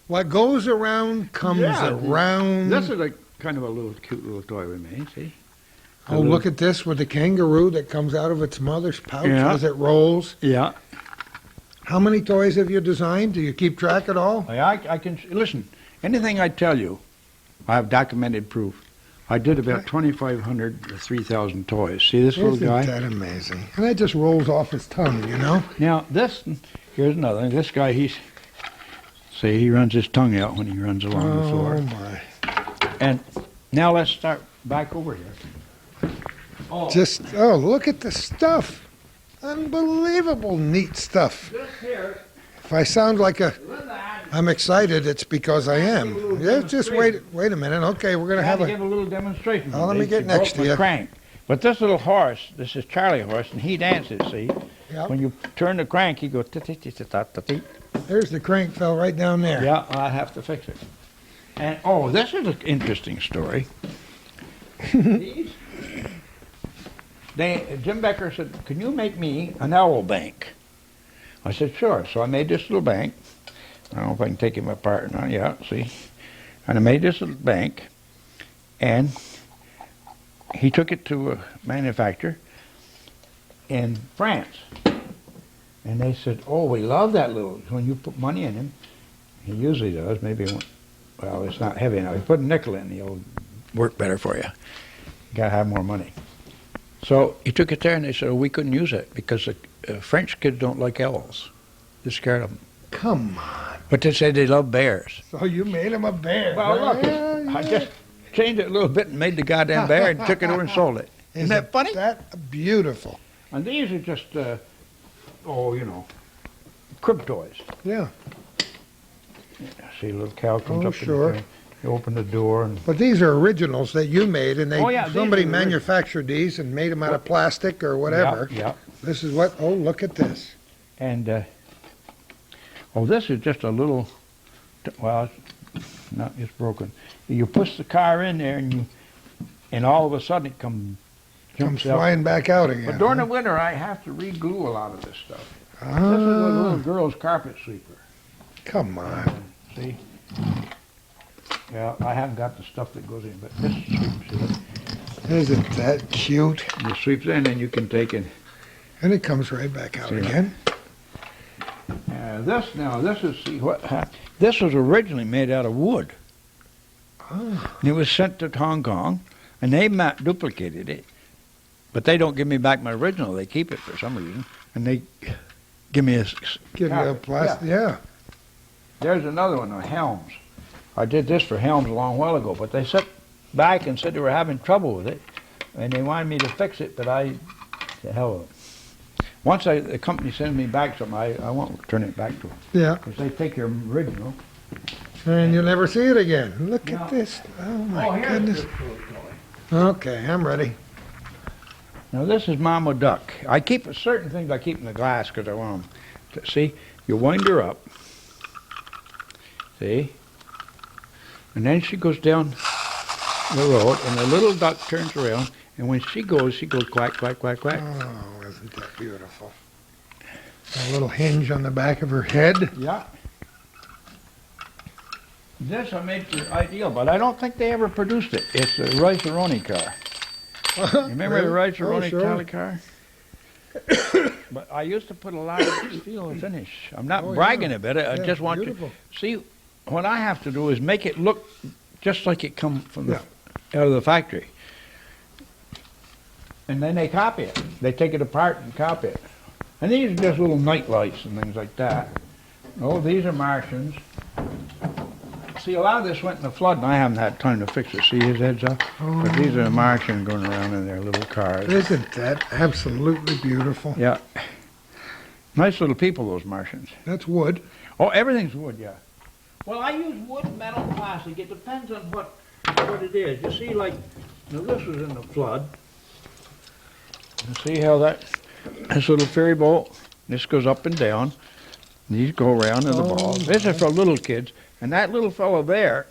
What goes around comes Yeah, around. This is a kind of a little cute little toy we made, see? A Oh, little- look at this with the kangaroo that comes out of its mother's pouch Yeah. as it rolls. Yeah. How many toys have you designed? Do you keep track at all? I can, listen, anything I tell you, I have documented proof. I did about 2,500 to 3,000 toys. See this little Isn't guy? that amazing? And that just rolls off his tongue, you know? Now, here's another. This guy, he runs his tongue out when he runs along the Oh, floor. my. And now let's start back over here. Oh, Oh, look at the stuff. Unbelievable neat stuff. this here, If I sound like Linda I'm excited, it's because I am. Yeah, just wait a minute. Okay, we're going to had have to give a little demonstration. Oh, let me She get next broke to my you. Crank. But this little horse, this is Charlie horse, and he dances, see? Yep. When you turn the crank, he goes ta-ta-ta-ta-ta-ta. There's the crank fell right down there. Yeah, I have to fix it. And, this is an interesting story. Jim Becker said, can you make me an owl bank? I said, sure. So I made this little bank. I don't know if I can take him apart or not. Yeah, see? And I made this little bank, and he took it to a manufacturer in France. And they said, oh, we love that little, when you put money in him, he usually does, maybe, well, it's not heavy enough. You put a nickel in, he'll work better for you. You gotta have more money. So he took it there, and they said, oh, we couldn't use it because the French kids don't like owls. They're scared of them. Come on. But they say they love bears. So you made him a bear. Well, look, Yeah, I yeah. just changed it a little bit and made the goddamn bear and took it over and sold it. Isn't that funny? That beautiful. And these are just, crib toys. Yeah. See, a little cow comes Oh, up sure. in the thing. You open the door and But these are originals that you made, and Oh, yeah, these somebody are the originals. manufactured these and made them out of plastic or whatever. Yeah. This is what, oh, look at this. And this is just a little. Well, it's not just broken. You push the car in there, and all of a sudden it Comes jumps out. flying back out again. But during huh? the winter, I have to re-glue a lot of this stuff. This is a Ah, little girl's carpet sweeper. come on. See? Yeah, I haven't got the stuff that goes in, but this sweeps it. Isn't that cute? You sweeps in, and you can take it. And it comes right back out See that? again. This was originally made out of wood. Oh, And it was sent to Hong Kong, and they duplicated it. But they don't give me back my original. They keep it for some reason, and they give me give you a plastic, yeah. There's another one, Helms. I did this for Helms a long while ago, but they sent back and said they were having trouble with it, and they wanted me to fix it, but to hell with it. Once the company sends me back something, I won't turn it back to them, Yeah, because they take your original. and you'll never see it again. Look No. at this. Oh, my here's goodness. this little toy. Okay, I'm ready. Now this is Mama Duck. I keep certain things I keep in the glass because I want them to see. You wind her up, see, and then she goes down the road, and the little duck turns around, and when she goes quack, quack, quack, quack. Oh, isn't that beautiful? A little hinge on the back of her head. Yeah. This I made for Ideal, but I don't think they ever produced it. It's a Rice-A-Roni car. You remember the Rice-A-Roni Oh, sure. Tally car? But I used to put a lot of steel finish. I'm not Oh, bragging yeah. about it. I Yeah, just want beautiful. to see. What I have to do is make it look just like it come from Yeah. out of the factory. And then they copy it. They take it apart and copy it. And these are just little night lights and things like that. Oh, these are Martians. See, a lot of this went in the flood, and I haven't had time to fix it. See his head's up? But these are the Martians going around in their little cars. Isn't that absolutely beautiful? Yeah. Nice little people, those Martians. That's wood. Oh, everything's wood, yeah. Well, I use wood, metal, plastic. It depends on what it is. You see, like, now this was in the flood. You see how this little ferry boat, this goes up and down. These go around in the ball. This is for little kids. And that little fellow there,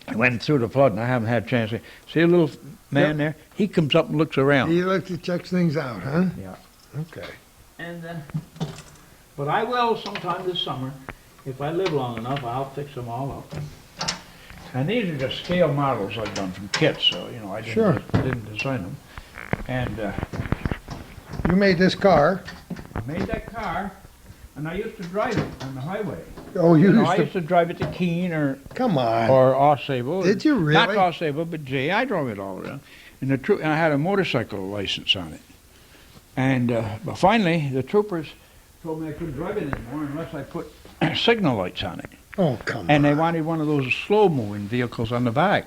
I went through the flood, and I haven't had a chance to see a little man there. He comes up and looks around. He looks to checks things out, huh? Yeah. Okay. And but I will sometime this summer, if I live long enough. I'll fix them all up. And these are just scale models I've done from kits, so you know I didn't design them. And You made this car. I made that car, and I used to drive it on the highway. Oh, you I used used to drive it to Keene or Come on. Osable. Did you really? Not Osable, but Jay. I drove it all around. And and I had a motorcycle license on it. And but finally, the troopers told me I couldn't drive it anymore unless I put signal lights on it. Oh, come on. And they wanted one of those slow-moving vehicles on the back,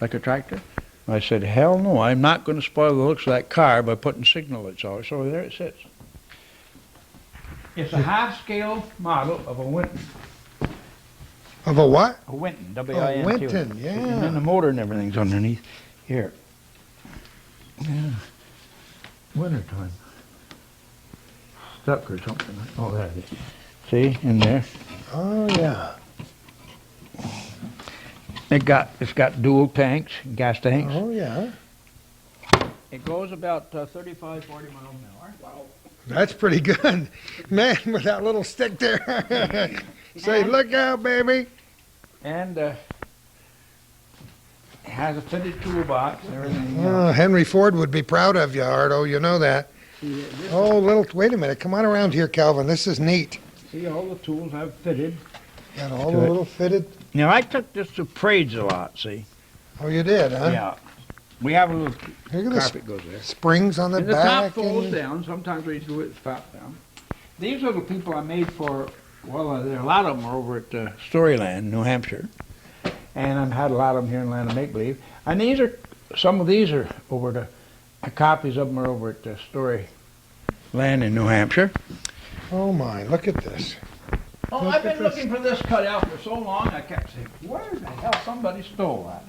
like a tractor. I said, hell no, I'm not going to spoil the looks of that car by putting signal lights on it. So there it sits. It's a half-scale model of a Winton. Of a what? A Winton, Oh, W-I-N-T. Winton, And yeah. then the motor and everything's underneath. Here. Yeah. Wintertime. Stuck or something. Oh, there it is. See, in there. Oh, yeah. It's got dual tanks, gas tanks. Oh, yeah. It goes about 35, 40 miles an hour. Wow. That's pretty good. Man, with that little stick there. Say, look out, baby. And it has a fitted toolbox and everything. Oh, Henry Ford would be proud of you, Arto. You know that. Oh, wait a minute. Come on around here, Calvin. This is neat. See, all the tools I've fitted. Got all To the it. little fitted. Now, I took this to parades a lot, see? Oh, you did, huh? Yeah. We have a little Look at the carpet goes there. springs on the And the top back. folds and- down. Sometimes we do it top down. These are the people I made for, well, there are a lot of them are over at Storyland, New Hampshire. And I've had a lot of them here in Land of Make Believe. And some of these are over copies of them are over at Storyland in New Hampshire. Oh, my. Look at this. Oh, Look I've at been this. looking for this cutout for so long, I kept saying, where the hell somebody stole that?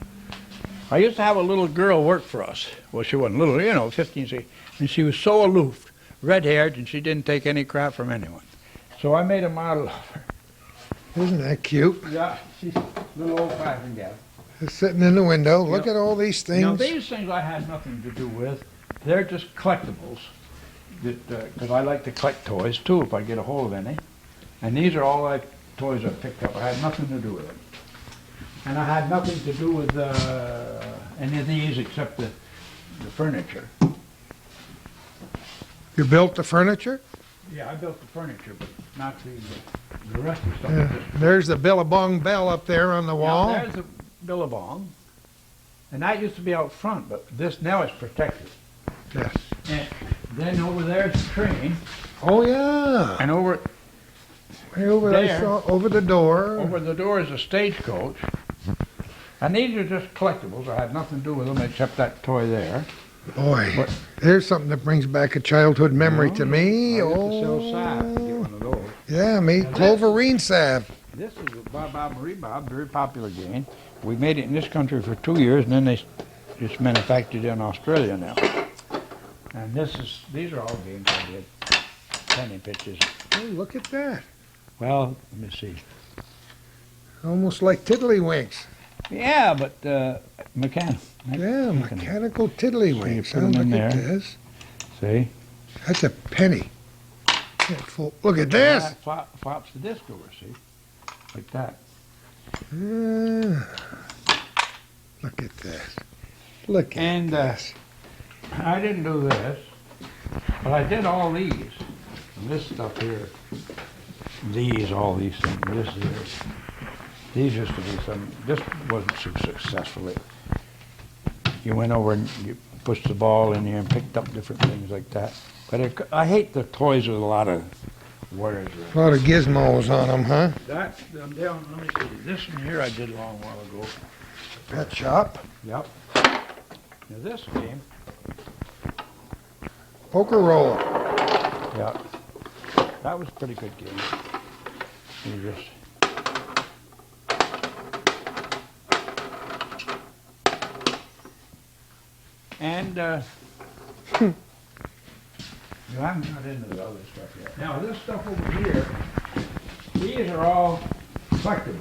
I used to have a little girl work for us. Well, she wasn't little, 15, 16. And she was so aloof, red-haired, and she didn't take any crap from anyone. So I made a model of her. Isn't that cute? Yeah, she's a little old-fashioned gal. Just sitting in the window. Look Yep. at all these things. Now, these things I had nothing to do with. They're just collectibles. Because I like to collect toys, too, if I get a hold of any. And these are all toys I picked up. I had nothing to do with them. And I had nothing to do with any of these except the furniture. You built the furniture? Yeah, I built the furniture, but not the rest of the stuff. Yeah. There's the Billabong bell up there on the wall. Now, there's the billabong. And that used to be out front, but this now is protected. Yes. And then over there's the train, Oh, yeah. and over Right over there. there. Over the door. over the door is a stagecoach. And these are just collectibles. I had nothing to do with them except that toy there. Boy, What? there's something that brings back a childhood memory to me. I used to sell salve to get Oh, one of those. yeah, me. Now, Cloverine salve. This is a Bob Marie Bob, very popular game. We made it in this country for 2 years, and then they just manufactured it in Australia now. And these are all games I did. Penny pitches. Oh, look at that. Well, let me see. Almost like tiddlywinks. Yeah, but mechanical. Yeah, mechanical tiddlywinks. So you put 'em in Look at there. this. See? That's a penny. Look at this. That flops the disc over, see? Like that. Look at this. Look at And this. I didn't do this, but I did all these. And this stuff here. All these things. These used to be some. This wasn't so successful. You went over and you pushed the ball in here and picked up different things like that. But I hate the toys with a lot of wires. A lot of gizmos on them, huh? That, down, let me see. This one here I did a long while ago. Pet shop. Yep. Now this game, Poker roller. yeah, that was a pretty good game. You just and I'm not into the other stuff yet. Now this stuff over here, these are all collectibles.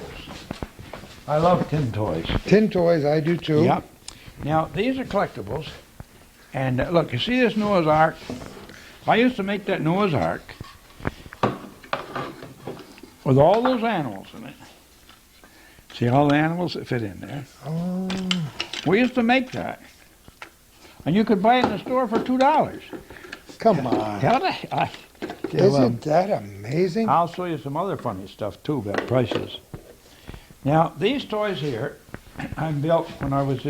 I love tin toys. Tin toys, I do too. Yep. Now, these are collectibles. And look, you see this Noah's Ark? I used to make that Noah's Ark with all those animals in it. See all the animals that fit in there? Oh, We used to make that. And you could buy it in the store for $2. come on. Isn't that amazing? I'll show you some other funny stuff too about prices. Now, these toys here, I built when I was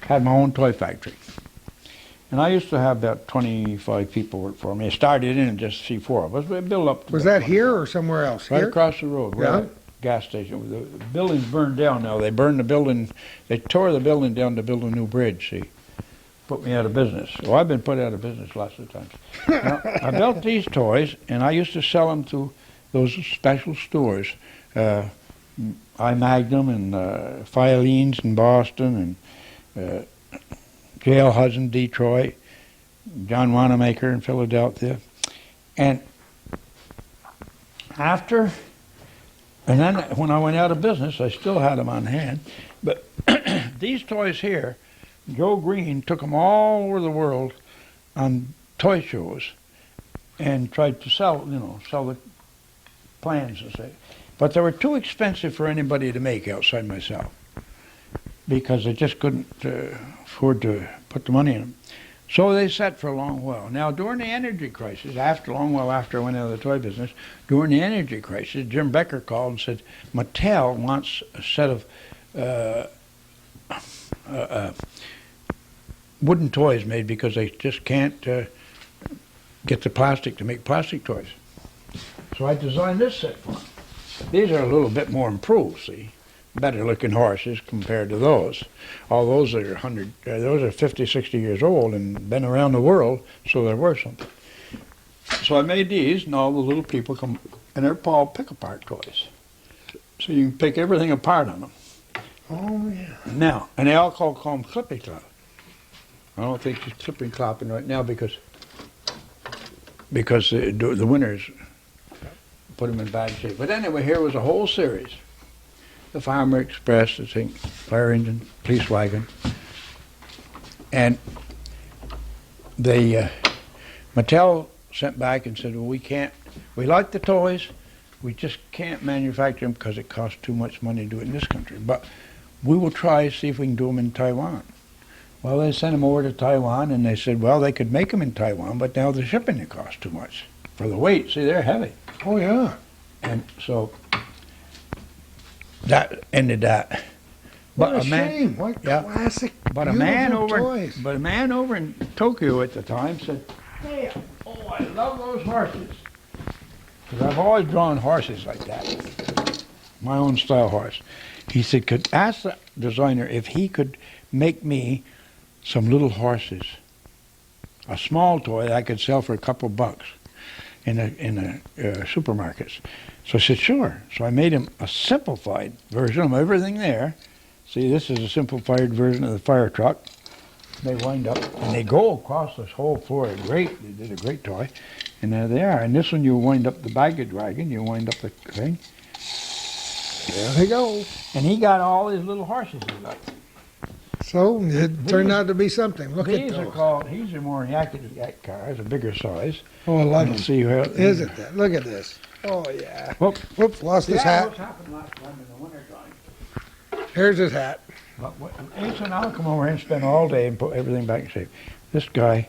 had my own toy factory. And I used to have about 25 people work for me. I started in just see 4 of us. We built up. To Was about that here or somewhere else? right Here? across the road. We're Yeah. at a gas station. The building's burned down now. They burned the building. They tore the building down to build a new bridge. See, put me out of business. Well, I've been put out of business lots of times. Now, I built these toys, and I used to sell them to those special stores. I Magnum and Filene's in Boston and J.L. Hudson, Detroit, John Wanamaker in Philadelphia. And then when I went out of business, I still had them on hand. But these toys here, Joe Green took them all over the world on toy shows and tried to sell the plans and say. But they were too expensive for anybody to make outside myself because I just couldn't afford to put the money in them. So they sat for a long while. Now, during the energy crisis, after I went out of the toy business, during the energy crisis, Jim Becker called and said, Mattel wants a set of wooden toys made because they just can't get the plastic to make plastic toys. So I designed this set for them. These are a little bit more improved, see? Better looking horses compared to those. All those are those are 50, 60 years old and been around the world, so they're worth something. So I made these, and all the little people come, and they're called pick-apart toys. So you can pick everything apart on them. Oh, yeah. Now, and they all call them clippy clop. I don't think she's clipping clopping right now because the winners put them in bad shape. But anyway, here was a whole series. The Farmer Express, the thing, fire engine, police wagon. And Mattel sent back and said, well, we like the toys, we just can't manufacture them because it costs too much money to do it in this country. But we will try to see if we can do them in Taiwan. Well, they sent them over to Taiwan, and they said, well, they could make them in Taiwan, but now the shipping it costs too much for the weight. See, they're heavy. Oh, yeah. And so that ended that. What a shame. What yeah. classic, But a man over in Tokyo at the time said, hey, I love those horses. Because I've always drawn horses like that. My own style horse. He said, could ask the designer if he could make me some little horses. A small toy that I could sell for a couple bucks in the supermarkets. So I said, sure. So I made him a simplified version of everything there. See, this is a simplified version of the fire truck. They wind up, and they go across this whole floor. They did a great toy. And there they are. And this one, you wind up the baggage wagon. You wind up the thing. There they go. And he got all these little horses he liked. So it turned out to be something. Look at These are those. called, these are more yak cars, a bigger size. Oh, I love them. See how Isn't that? Look at this. Oh, yeah. Whoop. Whoops, lost his Yeah, hat. what's happened last time in the winter time. Here's his hat. But Ace and I'll come over here and spend all day and put everything back in shape. This guy,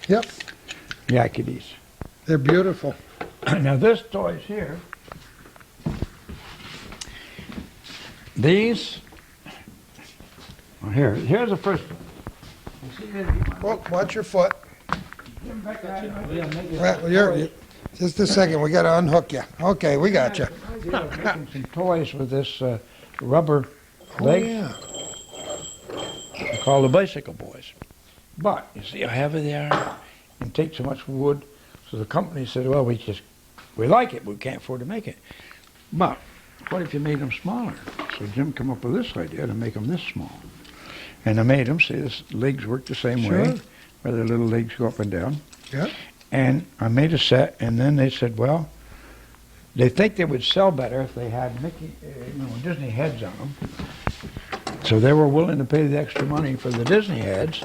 Yep, Yakkies. they're beautiful. Now this toy's here. These, well, here's the first one. You see this? Well, watch your foot. Jim Becker had an idea of making Well, some toys. just a second. We got to unhook you. Okay, we got you. An idea of making some toys with this rubber Oh, legs. yeah. They're called the bicycle boys. But you see how heavy they are and take so much wood. So the company said, well, we like it, but we can't afford to make it. But what if you made them smaller? So Jim came up with this idea to make them this small. And I made them, see, the legs work the same Sure. way, where the little legs go up and down. Yeah. And I made a set, and then they said, well, they think they would sell better if they had Mickey, Disney heads on them. So they were willing to pay the extra money for the Disney heads,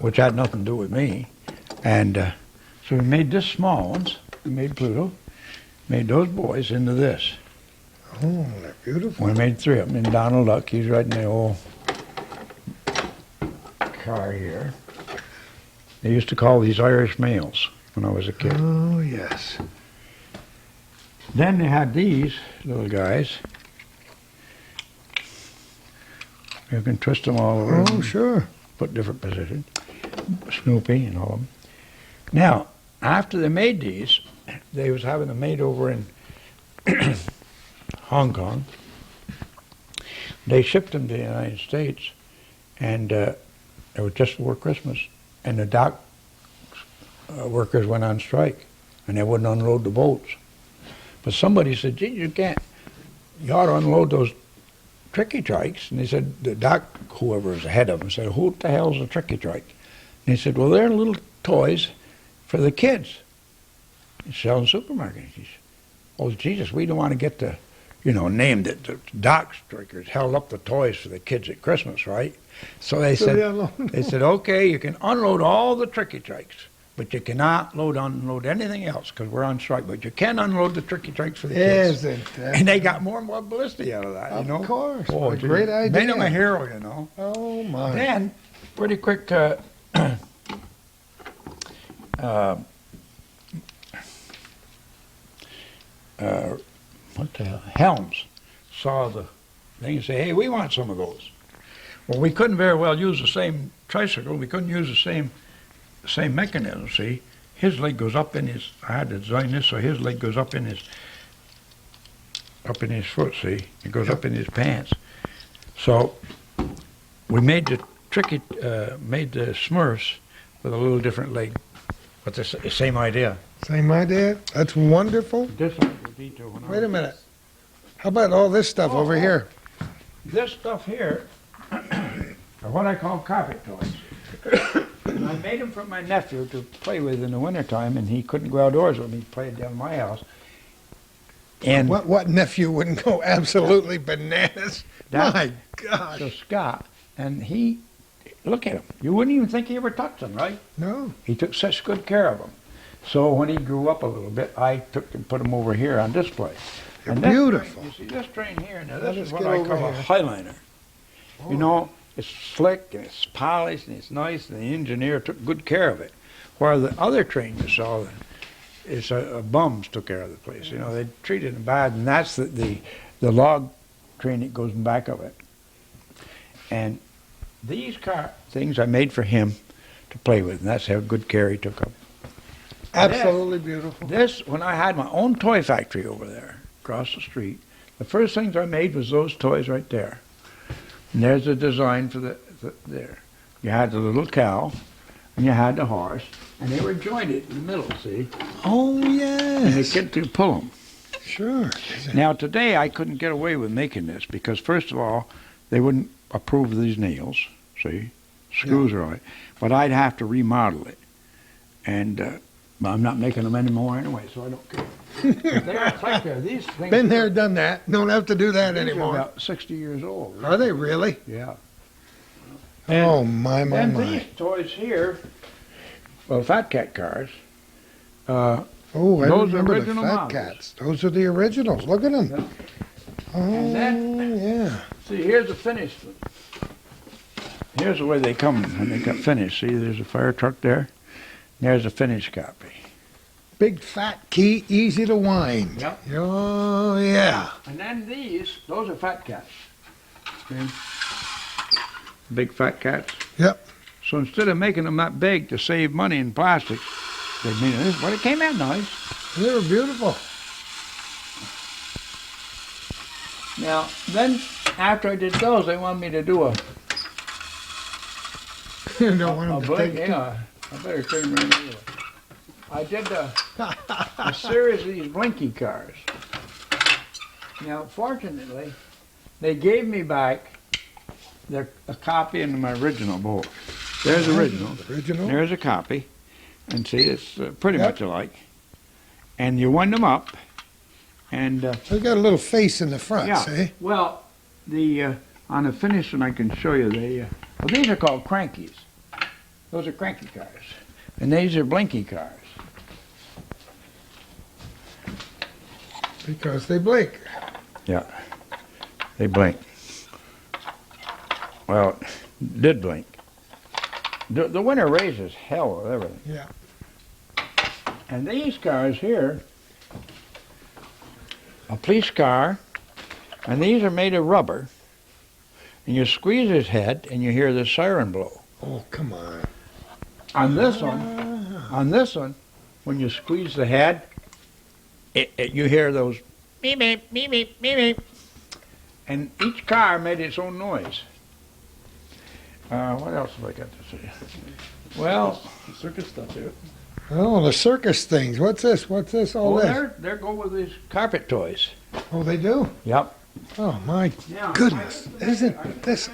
which had nothing to do with me. And so we made this small ones. We made Pluto, made those boys into this. Oh, they're beautiful. We made 3 of them. And Donald Duck, he's riding the old car here. They used to call these Irish males when I was a kid. Oh, yes. Then they had these little guys. You can twist them all over. Oh, sure. Put different positions. Snoopy and all of them. Now, after they made these, they was having them made over in Hong Kong. They shipped them to the United States, and it was just before Christmas, and the dock workers went on strike, and they wouldn't unload the boats. But somebody said, gee, you ought to unload those tricky trikes. And they said, the dock, whoever was ahead of them, said, who the hell's a tricky trike? And they said, well, they're little toys for the kids. They sell in supermarkets. He said, oh, Jesus, we don't want to get the, name that the dock strikers held up the toys for the kids at Christmas, right? So they said, okay, you can unload all the tricky trikes, but you cannot unload anything else because we're on strike. But you can unload the tricky trikes for the kids. Isn't that? And they got more and more publicity out of that, Of course. Oh, What a great idea. Made him a hero, Oh, my. Then, pretty quick, what the hell? Helms saw the thing and say, hey, we want some of those. Well, we couldn't very well use the same tricycle. We couldn't use the same mechanism, see. His leg goes up in his, I had to design this so his leg goes up in his foot, see. It goes up in his pants. So we made the Smurfs with a little different leg, but the same idea. Same idea? That's wonderful. This I could detail when I Wait a was- minute. How about all this stuff over here? This stuff here are what I call carpet toys. And I made them for my nephew to play with in the wintertime, and he couldn't go outdoors with me. He played down my house. And What nephew wouldn't go absolutely bananas? That- My gosh. so Scott, and he, look at him. You wouldn't even think he ever touched them, right? No. He took such good care of them. So when he grew up a little bit, I took and put him over here on display. They're And this beautiful. train, you see this train here, now Let this us is what get I over call a here. highliner. You know, it's slick and it's polished and it's nice, and the engineer took good care of it. While the other train you saw, it's bums took care of the place. You know, they treated it bad, and that's the log train that goes in back of it. And these things I made for him to play with, and that's how good care he took of them. Absolutely beautiful. This, when I had my own toy factory over there, across the street, the first things I made was those toys right there. And there's the design for there. You had the little cow, and you had the horse, and they were jointed in the middle, see? Oh, And the yes. kid could pull them. Sure. Now, today, I couldn't get away with making this because, first of all, they wouldn't approve of these nails, see? Screws are on it. But I'd have to remodel it. And I'm not making them anymore anyway, so I don't care. But they are like these things. Been there, done that. Don't have to do that These are anymore. about 60 years old. Are they really? Yeah. Oh, my, my, And my. these toys here, well, Fat Cat cars, Oh, I those remember the original Fat models. Cats. Those are the originals. Look at them. Yeah. Oh, And then- yeah. see, here's the finished one. Here's the way they come when they got finished. See, there's a fire truck there. There's a finished copy. Big fat key, easy to wind. Yep. Oh, yeah. And then those are Fat Cats. See? Big Fat Cats. Yep. So instead of making them that big to save money in plastic, they made it. Well, it came out nice. They were beautiful. Now, then, after I did those, they wanted me to do a You don't want them to blink. take Yeah, I better turn right over. I did a series of these blinky cars. Now, fortunately, they gave me back a copy of my original book. There's the original. Original? There's a copy. And see, it's pretty Yep. much alike. And you wind them up, And They got a little face in the front, yeah, see? well, the on the finished one I can show you. Well, these are called crankies. Those are cranky cars, and these are blinky cars. Because they blink. Yeah, they blink. Well, did blink. The winter raises hell with everything. Yeah. And these cars here, a police car, and these are made of rubber, and you squeeze his head and you hear the siren blow. Oh, come on. On this one, when you squeeze the head, you hear those beep, beep, beep, beep, beep, beep. And each car made its own noise. What else have I got to say? Well, Circus stuff here. Oh, the circus things. What's this? What's this? All this? They're go with these carpet toys. Oh, they do? Yep. Oh, my Yeah. goodness. Isn't this...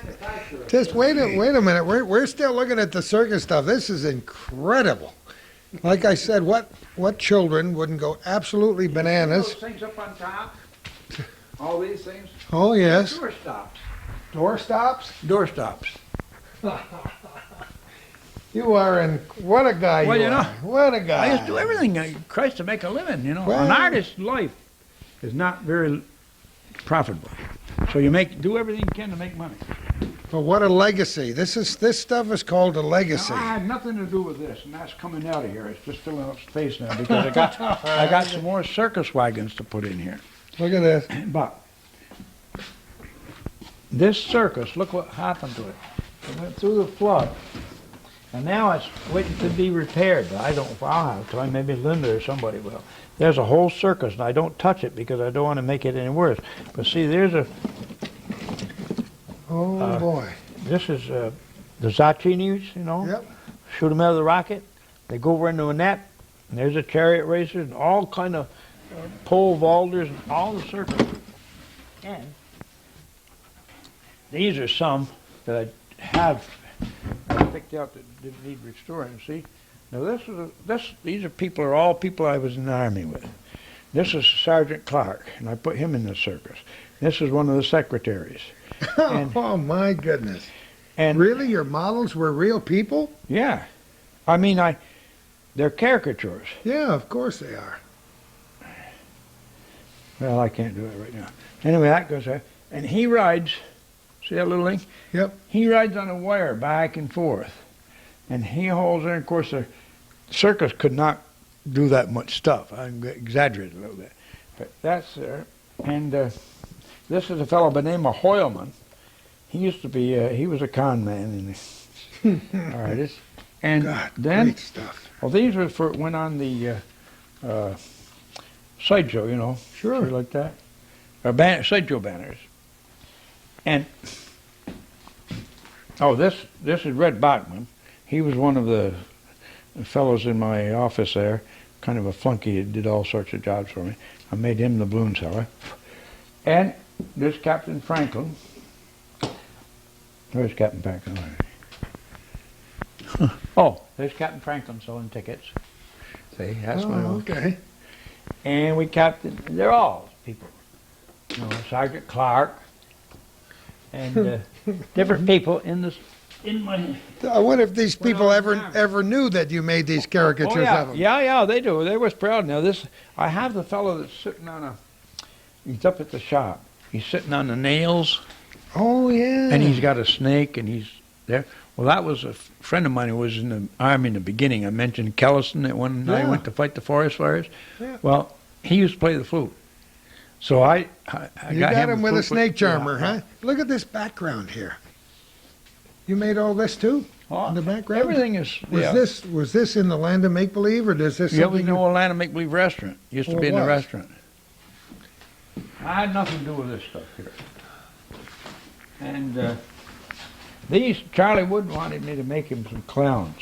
Just wait a minute. We're still looking at the circus stuff. This is incredible. Like I said, what children wouldn't go absolutely bananas? Those things up on top, all these things, Oh, yes. door stops. Door stops? Door stops. You are in... What a guy Well, you you know, are. What a guy. I used to do everything, Christ, to make a living, you know. Well- An artist's life is not very profitable. So you do everything you can to make money. But what a legacy. This stuff is called a legacy. Now, I had nothing to do with this, and that's coming out of here. It's just filling up space now because I got some more circus wagons to put in here. Look at this. But this circus, look what happened to it. It went through the flood, and now it's waiting to be repaired. I don't know if I'll have time. Maybe Linda or somebody will. There's a whole circus, and I don't touch it because I don't want to make it any worse. But see, there's a... Oh, boy. This is the Zacchinis, you know. Yep. Shoot them out of the rocket. They go over into a net, and there's a chariot racers and all kind of pole vaulters and all the circus. And these are some that I picked out that didn't need restoring. See, now these are all people I was in the army with. This is Sergeant Clark, and I put him in the circus. This is one of the secretaries. And- Oh, my goodness. And Really? Your models were real people? yeah, I mean they're caricatures. Yeah, of course they are. Well, I can't do it right now. Anyway, that goes there. And he rides, see that little thing? Yep. He rides on a wire back and forth. And he holds there. Of course, the circus could not do that much stuff. I'm exaggerating a little bit. But that's there. And this is a fellow by the name of Hoyleman. He used to be, he was a con man in the artist. And God, then, great stuff. well, these went on the sideshow, you know. Sure. Like that. Sideshow banners. And, oh, this is Red Bachman. He was one of the fellows in my office there, kind of a flunky, did all sorts of jobs for me. I made him the balloon seller. And there's Captain Franklin. Where's Captain Franklin? Oh, there's Captain Franklin selling tickets. See, that's my Oh, own. okay. And they're all people. You know, Sergeant Clark and different people in my. I wonder if these people I was in ever knew that you made these caricatures Oh yeah, of them. yeah, they do. They was proud. Now I have the fellow that's sitting he's up at the shop. He's sitting on the nails, Oh, yeah. and he's got a snake, and he's there. Well, that was a friend of mine who was in the Army in the beginning. I mentioned Kellison that one night Yeah. went to fight the forest fires. Yeah. Well, he used to play the flute. So I You got got him with a flute, snake charmer, yeah. huh? Look at this background here. You made all this too? Oh, In the background? everything is. Was this in the Land of Make Believe, or does this Yeah, we something know Atlanta Make Believe Restaurant. Used to Oh, be it in the was. restaurant. I had nothing to do with this stuff here. And Charlie Wood wanted me to make him some clowns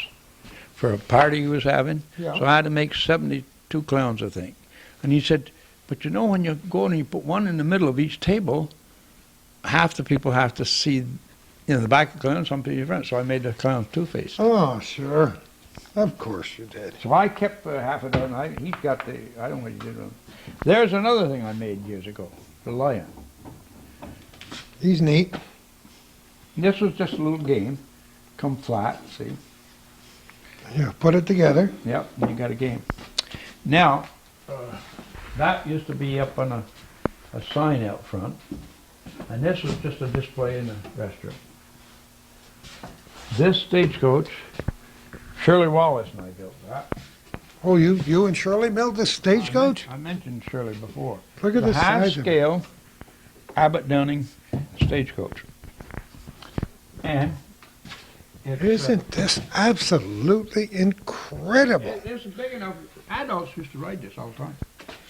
for a party he was having. Yeah. So I had to make 72 clowns, I think. And he said, but you know, when you go and you put one in the middle of each table, half the people have to see, the back of the clown, some people in front. So I made the clown two-faced. Oh, sure. Of course you did. So I kept half a dozen. He's got the, I don't know what he did with them. There's another thing I made years ago, the lion. He's neat. This was just a little game. Come flat, see? Yeah, put it together. Yep, and you got a game. Now, that used to be up on a sign out front, and this was just a display in the restaurant. This stagecoach, Shirley Wallace and I built that. Oh, you and Shirley built this stagecoach? I mentioned Shirley before. Look at the the size of it. half-scale Abbott Downing stagecoach. And it's, Isn't this absolutely incredible? it's big enough. Adults used to ride this all the time.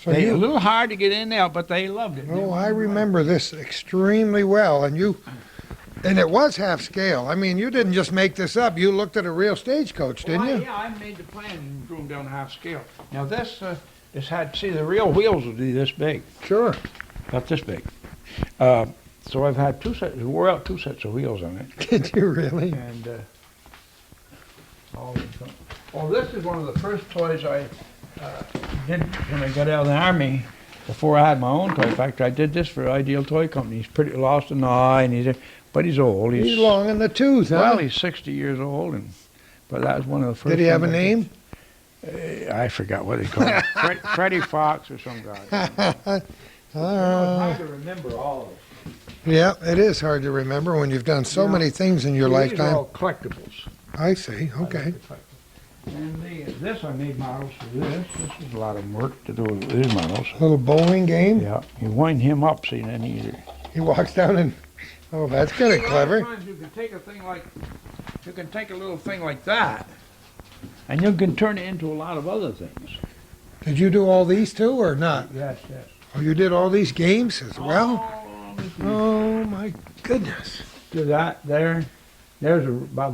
So They, a you, little hard to get in there, but they loved it. They oh, wanted I to ride it. remember this extremely well. And it was half scale. I mean, you didn't just make this up. You looked at a real stagecoach, didn't Well, you? Yeah, I made the plan and drew them down to half scale. Now this had, see, the real wheels would be this big, Sure. about this big. So I've had wore out two sets of wheels on it. Did you really? And this is one of the first toys I did when I got out of the Army. Before I had my own toy factory, I did this for Ideal Toy Company. He's pretty lost an eye, and but he's old. He's long in the tooth, huh? Well, he's 60 years old, but that was one of the first. Did he have a ones I did. name? I forgot what he called it. Freddie Fox or some guy. It's hard to remember all of it. Yeah, it is hard to remember when you've done so Yeah. many things in your These are lifetime. all collectibles. I see. Okay. And this I made models for this. This is a lot of work to do with these models. Little bowling game. Yeah, you wind him up, see, then He walks down and, oh, that's kind of clever. Sometimes you can take a little thing like that, and you can turn it into a lot of other things. Did you do all these too or not? Yes, yes. Oh, you did all these games as well? Oh, Oh, my goodness. do that there. There's a Bob.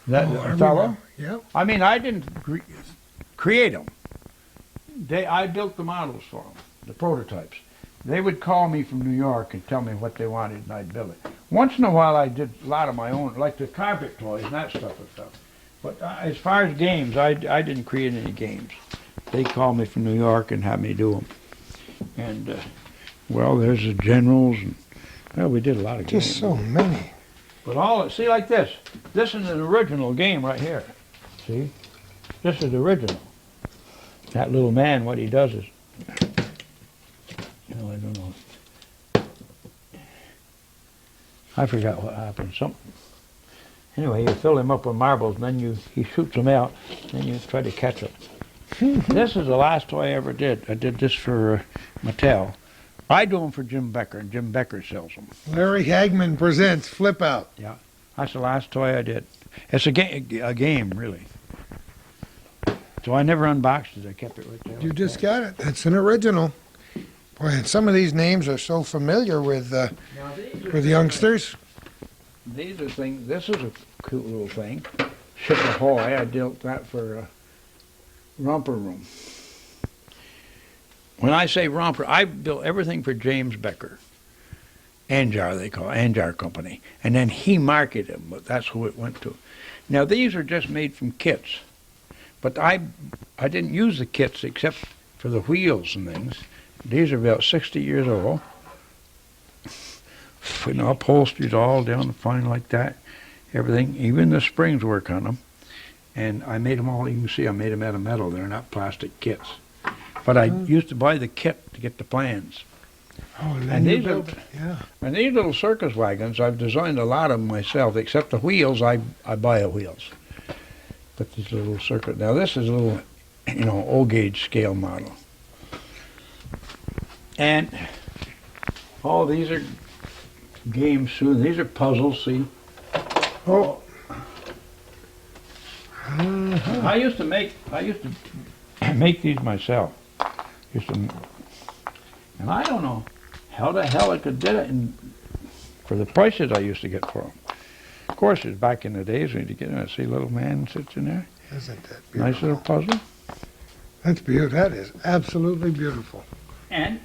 That Oh, I fellow. remember. Yep. I mean, I didn't create them. I built the models for them, the prototypes. They would call me from New York and tell me what they wanted, and I'd build it. Once in a while, I did a lot of my own, like the carpet toys and that stuff. But as far as games, I didn't create any games. They called me from New York and had me do them. And well, there's the generals, and well, we did a lot of games. Just so many. But see, like this. This is an original game right here. See? This is original. That little man, what he does is, I don't know. I forgot what happened. Anyway, you fill him up with marbles, and then he shoots them out, and you try to catch them. This is the last toy I ever did. I did this for Mattel. I do them for Jim Becker, and Jim Becker sells them. Larry Hagman presents Flip Out. That's the last toy I did. It's a game, really. So I never unboxed it. I kept it right there. You just got it. It's an original. Boy, and some of these names are so familiar with youngsters. These are things. This is a cute little thing. Ship Ahoy. I built that for Romper Room. When I say romper, I built everything for James Becker. Anjar, they call it, Anjar Company. And then he marketed them, but that's who it went to. Now, these are just made from kits. But I didn't use the kits except for the wheels and things. These are about 60 years old. Upholstered all down fine like that. Everything, even the springs work on them. And I made them all, you can see I made them out of metal. They're not plastic kits. But I used to buy the kit to get the plans. Oh, and then And you these built it. Yeah. And these little circus wagons, I've designed a lot of them myself, except the wheels, I buy the wheels. But these little circuit, now this is a little, old gauge scale model. And all these are games too. These are puzzles, see? Oh. I used to make these myself. And I don't know how the hell I could do it for the prices I used to get for them. Of course, it's back in the days when you get in and see a little man sits in there. Isn't that beautiful? Nice little puzzle. That's beautiful. That is absolutely beautiful. And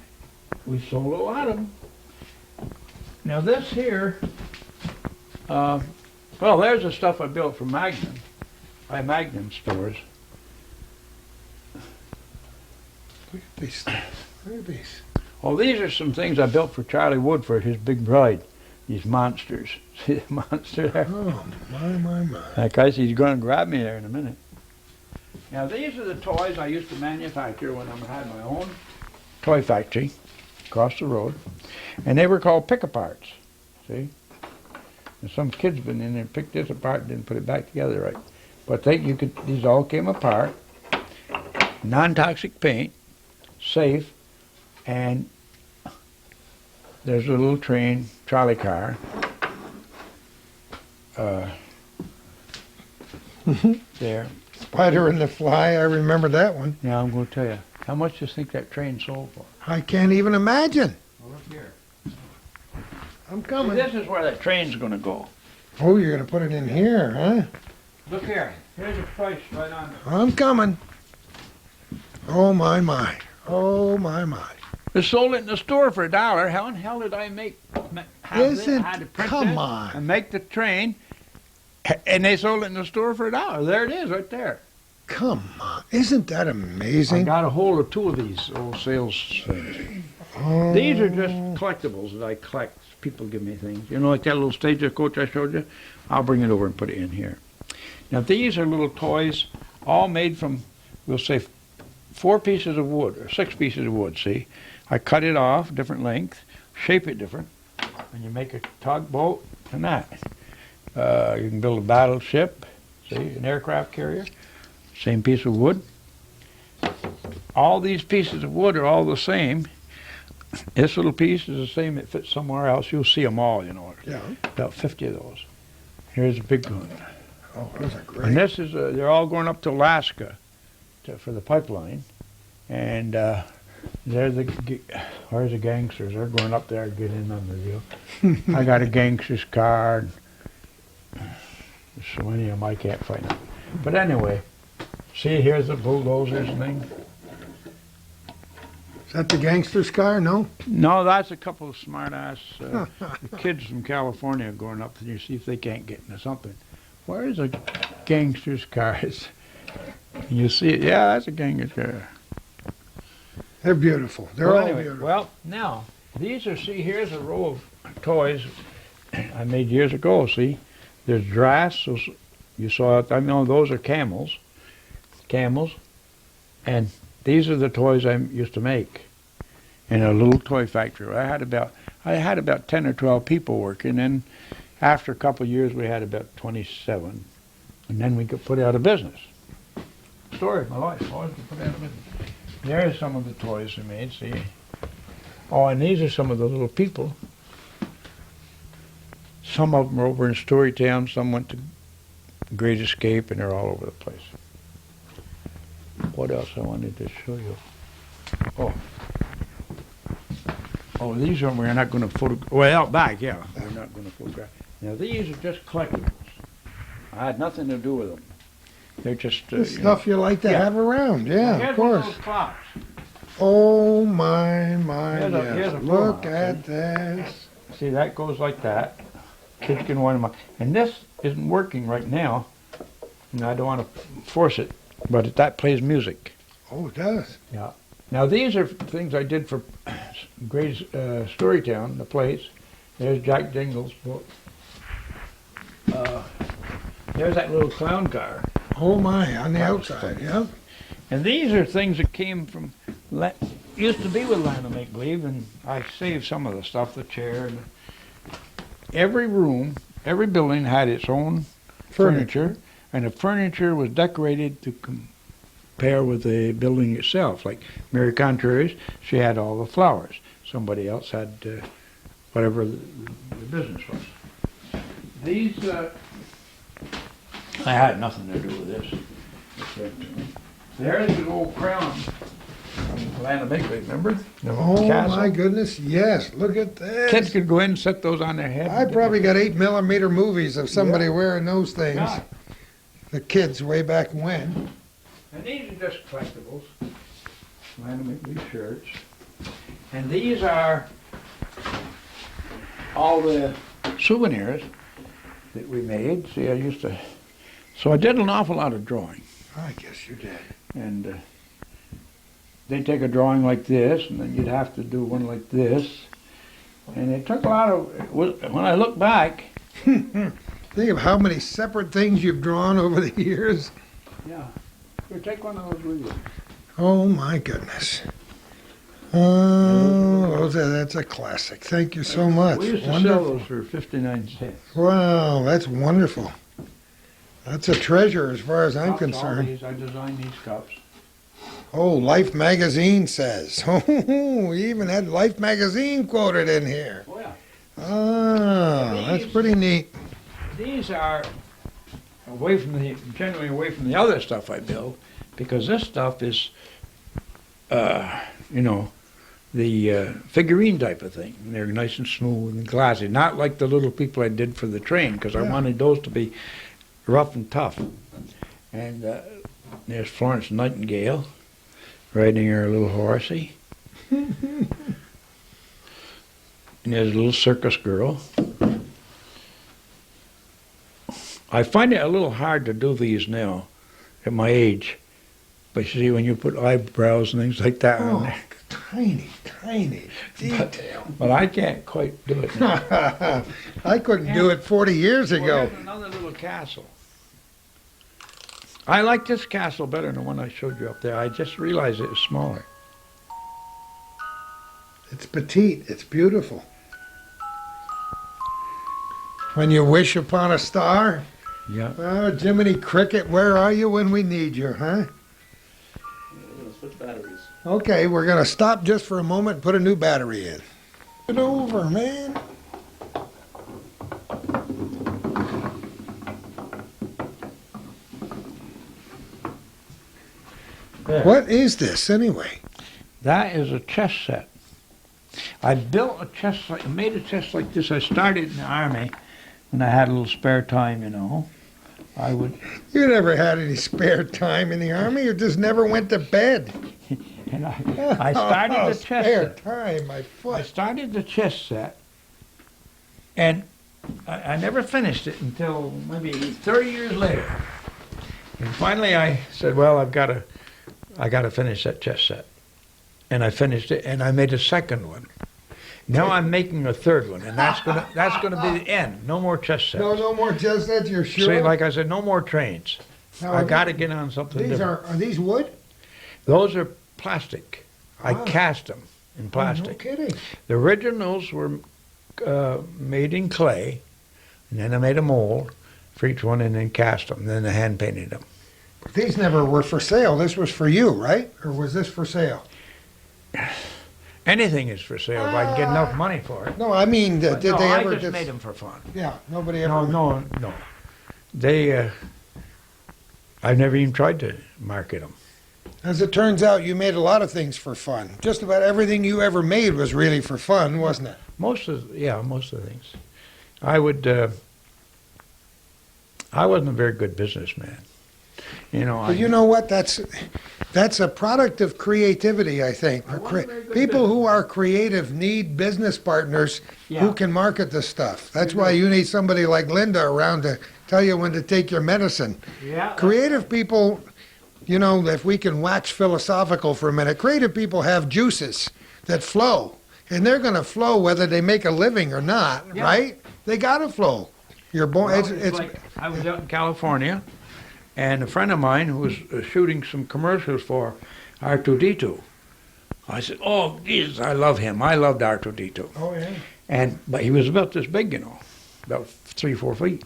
we sold a lot of them. Now this here, well, there's the stuff I built for Magnum. by Magnum stores. Look at these. Look at these. Oh, these are some things I built for Charlie Wood for his big bride. These monsters. See the monster there? Oh, my. That guy says he's going to grab me there in a minute. Now, these are the toys I used to manufacture when I had my own toy factory across the road. And they were called pick-aparts. See? And some kid's been in there and picked this apart and didn't put it back together right. But these all came apart. Non-toxic paint, safe, and there's a little train, trolley car. There. Spider and the Fly, I remember that one. Now I'm going to tell you, how much do you think that train sold for? I can't even imagine. Well, look here. I'm See, coming. this is where that train's going to go. Oh, you're going to put it in here, huh? Look here. Here's the price right on it. I'm coming. Oh, my. Oh, my. They sold it in the store for $1. How in hell did I had to print Come this on. and make the train? And they sold it in the store for $1. There it is, right there. Come on. Isn't that I amazing? got a hold of 2 of these old sales things. Oh. These are just collectibles that I collect. People give me things. You know, like that little stagecoach I showed you? I'll bring it over and put it in here. Now, these are little toys, all made from, we'll say, 4 pieces of wood, or 6 pieces of wood, see? I cut it off, different length, shape it different, and you make a tugboat and that. You can build a battleship, see, an aircraft carrier, same piece of wood. All these pieces of wood are all the same. This little piece is the same, it fits somewhere else. You'll see them all, you know. Yeah. About 50 of those. Here's a big one. Oh, those are great. And this is, they're all going up to Alaska for the pipeline. And where's the gangsters? They're going up there to get in on the deal. I got a gangster's card. So many of them I can't find them. But anyway, see, here's the bulldozers thing. Is that the gangster's car? No? No, that's a couple of smart-ass kids from California going up and you see if they can't get into something. Where's a gangster's car? And you see it, yeah, that's a gangster's car. They're beautiful. They're Well, all anyway, beautiful. well, now, these are, see, here's a row of toys I made years ago, see? There's drafts, those, you saw it, I know those are camels, and these are the toys I used to make in a little toy factory. I had about 10 or 12 people working, and after a couple of years we had about 27, and then we got put out of business. Story of my life, always got put out of business. There's some of the toys we made, see? Oh, and these are some of the little people. Some of them are over in Storytown, some went to Great Escape, and they're all over the place. What else I wanted to show you? Oh, these are, we're not going to photograph, well, out back, yeah, we're not going to photograph. Now, these are just collectibles. I had nothing to do with them. They're just, The stuff you like to yeah. have around. Yeah, Here's of course. one of those clocks. Oh, my, Here's a- yes. here's a Look floor, at this. See, that goes like that. Kids can wind them up. And this isn't working right now, and I don't want to force it, but that plays music. Oh, it does. Yeah. Now, these are things I did for Great Storytown, the place. There's Jack Dingle's book. There's that little clown car. Oh, my, on the That was outside, fun. yeah. And these are things that came from, used to be with Land of Make Believe, and I saved some of the stuff, the chair. And every room, every building had its own furniture, and the furniture was decorated to compare with the building itself. Like Mary Contrary's, she had all the flowers. Somebody else had whatever the business was. These, I had nothing to do with this. There's the old crown from Land of Make Believe, remember? The Oh, castle. my goodness, yes. Look at this. Kids could go in and set those on their head. I probably got 8mm movies of somebody wearing those things. Yeah. The kids way back when. And these are just collectibles. Land of Make Believe shirts. And these are all the souvenirs that we made. See, I used to So I did an awful lot of drawing. I guess you did. And they'd take a drawing like this, and then you'd have to do one like this. And it took a lot of, when I look back, Think of how many separate things you've drawn over the years. yeah, here, take one of those with you. Oh my goodness. Oh, that's a classic. Thank you so much. We used to Wonderful. sell those for 59 cents. Wow, that's wonderful. That's a treasure as far as I'm Cups, all concerned. these, I designed these cups. Oh, Life magazine says. Oh, we even had Life magazine quoted in here. Oh, yeah. Ah, that's pretty neat. These are generally away from the other stuff I build, because this stuff is, the figurine type of thing. And they're nice and smooth and glassy, not like the little people I did for the train, because I Yeah. wanted those to be rough and tough. And there's Florence Nightingale riding her little horsey. And there's a little circus girl. I find it a little hard to do these now, at my age. But you see, when you put eyebrows and things like that on Oh, there. tiny detail. But I can't quite do it now. I couldn't do it 40 years Well, ago. there's another little castle. I like this castle better than the one I showed you up there. I just realized it was smaller. It's petite. It's beautiful. When you wish upon a star, Yeah. oh, Jiminy Cricket, where are you when we need you, huh? We're gonna switch batteries. Okay, we're going to stop just for a moment and put a new battery in. Get over, man. There. What is this, anyway? That is a chess set. I built a chess, made a chess like this. I started in the Army when I had a little spare time, I would, You never had any spare time in the Army? You just never went to bed? and I started Oh, the chess spare set. time, my I foot. started the chess set, and I never finished it until maybe 30 years later. And finally I said, well, I got to finish that chess set. And I finished it, and I made a second one. Now I'm making a third one, and that's gonna be the end. No more chess sets. No more chess sets, you're sure? See, like I said, no more trains. Now, I got to get on something These different. are these wood? Those are plastic. I Ah. cast them in Oh, no plastic. kidding. The originals were made in clay, and then I made a mold for each one, and then cast them. Then I hand painted them. But these never were for sale. This was for you, right? Or was this for sale? Anything is for sale if I can get enough money for it. No, I mean, But did no, they I ever just made them for fun. Yeah, nobody ever. No. They, I've never even tried to market them. As it turns out, you made a lot of things for fun. Just about everything you ever made was really for fun, wasn't it? Most of the things. I wasn't a very good businessman. But you know what? That's a product of creativity, I think. I wasn't very good People who are creative need business partners Yeah. who can market the stuff. That's why you need somebody like Linda around to tell you when to take your medicine. Yeah. Creative people, if we can wax philosophical for a minute, creative people have juices that flow. And they're going to flow whether they make a living or not, Yeah. right? They got to flow. You're born. Well, it's like I was out in California, and a friend of mine who was shooting some commercials for Arto. I said, "Oh, Jesus, I love him. I loved Arto." Oh, yeah. But he was about this big, about 3-4 feet.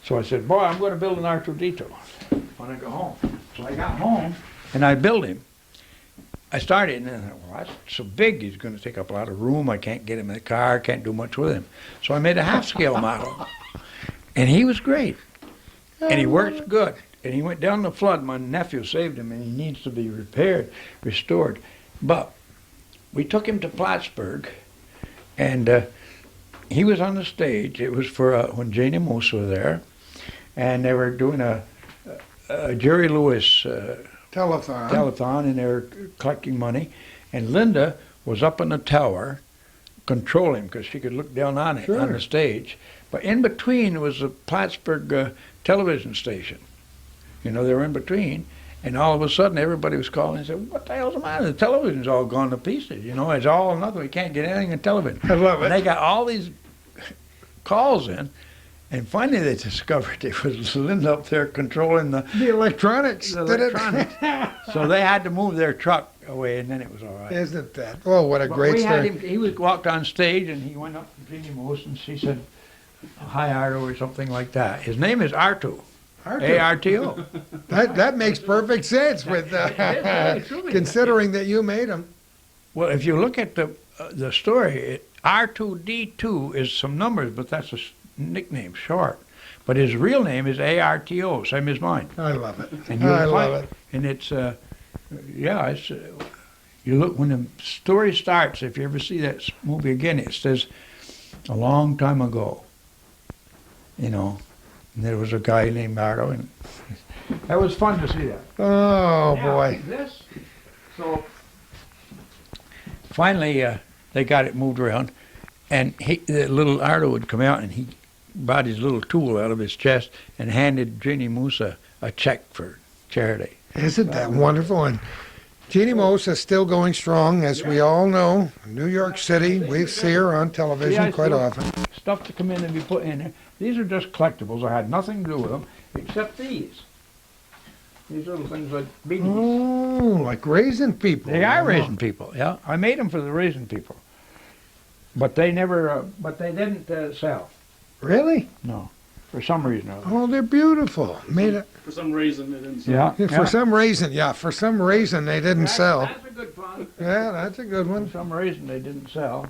So I said, "Boy, I'm going to build an Arto when I go home." So I got home and I built him. I started, and then I thought, well, that's so big, he's going to take up a lot of room. I can't get him in the car, can't do much with him. So I made a half-scale model. And he was great. And he worked good. And he went down the flood. My nephew saved him, and he needs to be restored. But we took him to Plattsburgh, and he was on the stage. It was for when Jane and Moose were there, and they were doing a Jerry Lewis telethon, and they were collecting money. And Linda was up in the tower controlling because she could look down on it on the stage. But in between was a Plattsburgh television station. You know, they were in between. And all of a sudden, everybody was calling and said, what the hell's the matter? The television's all gone to pieces. You know, it's all or nothing. We can't get anything on television. I love And it. they got all these calls in. And finally, they discovered it was Linda up there controlling the The electronics. the did it? electronics. So they had to move their truck away, and then it was all right. Isn't that? Oh, what a But great we had story. him, he walked on stage, and he went up to Jeannie Moose, and she said, hi, Arto, or something like that. His name is Arto, Arto. A-R-T-O. That makes perfect sense with It's really- considering that you made them. Well, if you look at the story, R2D2 is some numbers, but that's a nickname, short. But his real name is A-R-T-O, same as mine. I love it. And I you'll love find- it. And it's, yeah, it's, you look, when the story starts, if you ever see that movie again, it says, a long time ago, you know, and there was a guy named Arto, and that was fun to see that. Oh, Yeah, boy. This, so, finally, they got it moved around, and the little Arto would come out, and he brought his little tool out of his chest and handed Jeannie Moose a check for charity. Isn't that wonderful? And Jeannie Moose is still going strong, as we all know. New York City, we see her on television Yeah, I quite still- often. Stuff to come in and be put in there. These are just collectibles. I had nothing to do with them except these. These little things like beanies. Oh, like raising people. They are raising people, yeah. I made them for the raising people. But they never, but they didn't sell. Really? No, for some reason or other. Oh, they're beautiful. Made it. For some reason, it didn't. Yeah, For some reason, they didn't sell. That's a good one. Yeah, that's a good For one. some reason they didn't sell.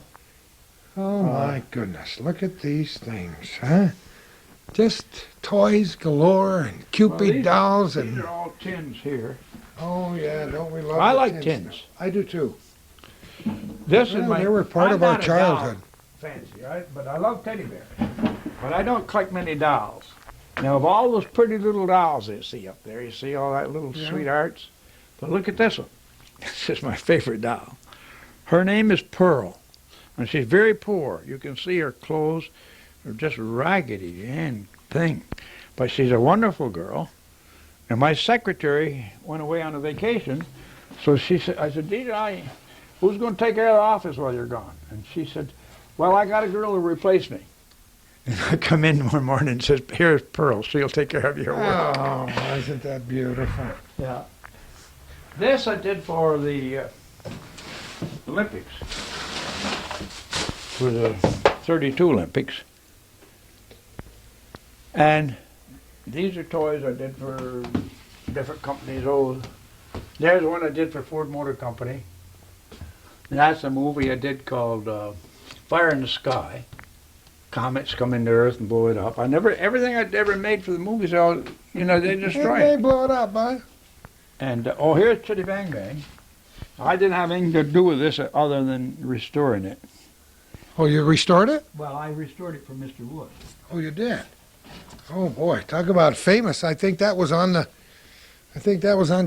Oh my goodness, look at these things, huh? Just toys galore and Well, Cupid these- dolls These and are all tins here. oh yeah, don't we love? I the like tin tins. stuff? I do too. This is Well, my. they were part I'm of our not a doll childhood. Fancy, right? But I love teddy bears. But I don't collect many dolls. Now, of all those pretty little dolls you see up there, you see all that little Yeah. sweethearts. But look at this one. This is my favorite doll. Her name is Pearl, and she's very poor. You can see her clothes are just raggedy and thing, but she's a wonderful girl. And my secretary went away on a vacation, so she said, I said, Dee, who's going to take care of the office while you're gone? And she said, well, I got a girl to replace me. And I come in one morning and says, here's Pearl, she'll take care of your work. Oh, isn't that beautiful? Yeah. This I did for the Olympics, for the 32 Olympics. And these are toys I did for different companies. Oh, there's one I did for Ford Motor Company. And that's a movie I did called Fire in the Sky. Comets come into Earth and blow it up. Everything I'd ever made for the movies, all, they destroy They it. blow it up, huh? And, here's Chitty Bang Bang. I didn't have anything to do with this other than restoring it. Oh, you restored it? Well, I restored it for Mr. Wood. Oh, you did. Oh boy, talk about famous. I think that was on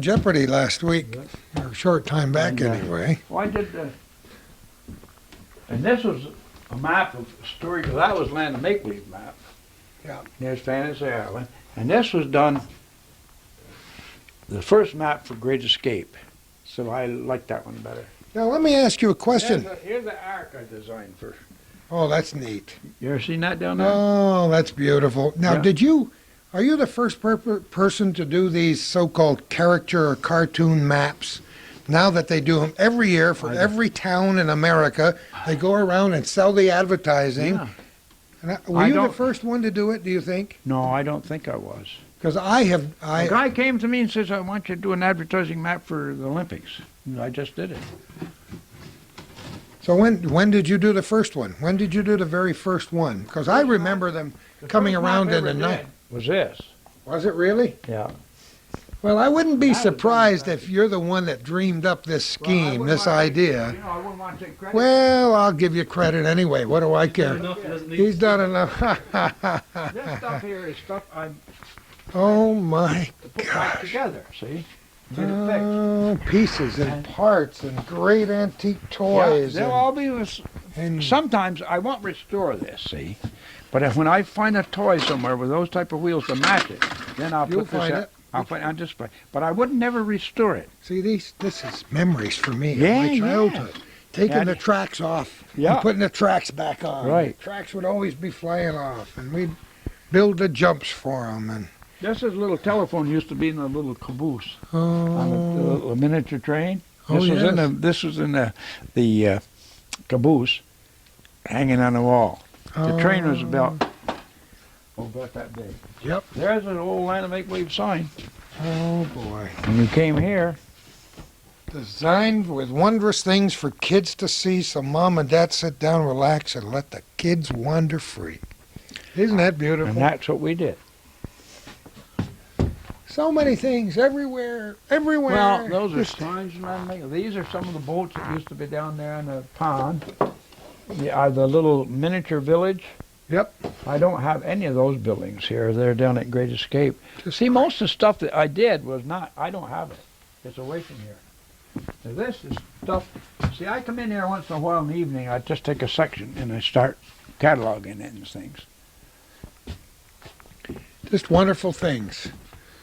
Jeopardy last week, or a short time back And, anyway. Well, I did, and this was a map of story, because that was Land of Make-Believe map. Yeah. There's Fantasy Island. And this was done, the first map for Great Escape. So I like that one better. Now let me ask you a question. Here's the ark I designed for. Oh, that's neat. You ever seen that down there? Oh, that's beautiful. Now, Yeah. are you the first person to do these so-called character or cartoon maps? Now that they do them every year for every town in America, they go around and sell the advertising. Yeah. And were I you the don't- first one to do it, do you think? No, I don't think I was. Because A guy came to me and says, I want you to do an advertising map for the Olympics. And I just did it. So when did you do the first one? When did you do the very first one? Because I remember them coming first map around I in the ever night. did Was this? Was it really? Yeah. Well, I wouldn't be That was surprised done if you're the one that dreamed up this Well, I scheme, wouldn't this want to- idea. I wouldn't want to take credit. Well, I'll give you credit anyway. What do I care? Enough, it doesn't need- He's done enough. This stuff here is stuff I Oh my put back gosh. together, see? Get it fixed. Oh, pieces and And- parts and great antique Yeah, toys. they'll all be and sometimes I won't restore this, see? But when I find a toy somewhere with those type of wheels to match it, then I'll you'll put this find up. it. I'll put it on display. But I would never restore it. See, this is memories for me Yeah, of my childhood. Taking Yeah. the tracks off Yeah. and putting the tracks back on. Right. The tracks would always be flying off, and we'd build the jumps for them. And This is a little telephone used to be in a little caboose on a miniature train. This was in yes. this was in the caboose hanging on the wall. The train was about that big. Yep. There's an old Land of Make-Believe sign. Oh boy. When we came here, Designed with wondrous things for kids to see, so mom and dad sit down, relax, and let the kids wander free. Isn't that beautiful? and that's what we did. So many things everywhere, everywhere. Well, those are Just- signs and Land of Make. These are some of the boats that used to be down there in the pond. The little miniature village. Yep. I don't have any of those buildings here. They're down at Great Escape. Just See, most of the stuff that I did was not, I don't have it. It's away from here. Now, this is stuff, see, I come in here once in a while in the evening, I just take a section and I start cataloging it and things. Just wonderful things.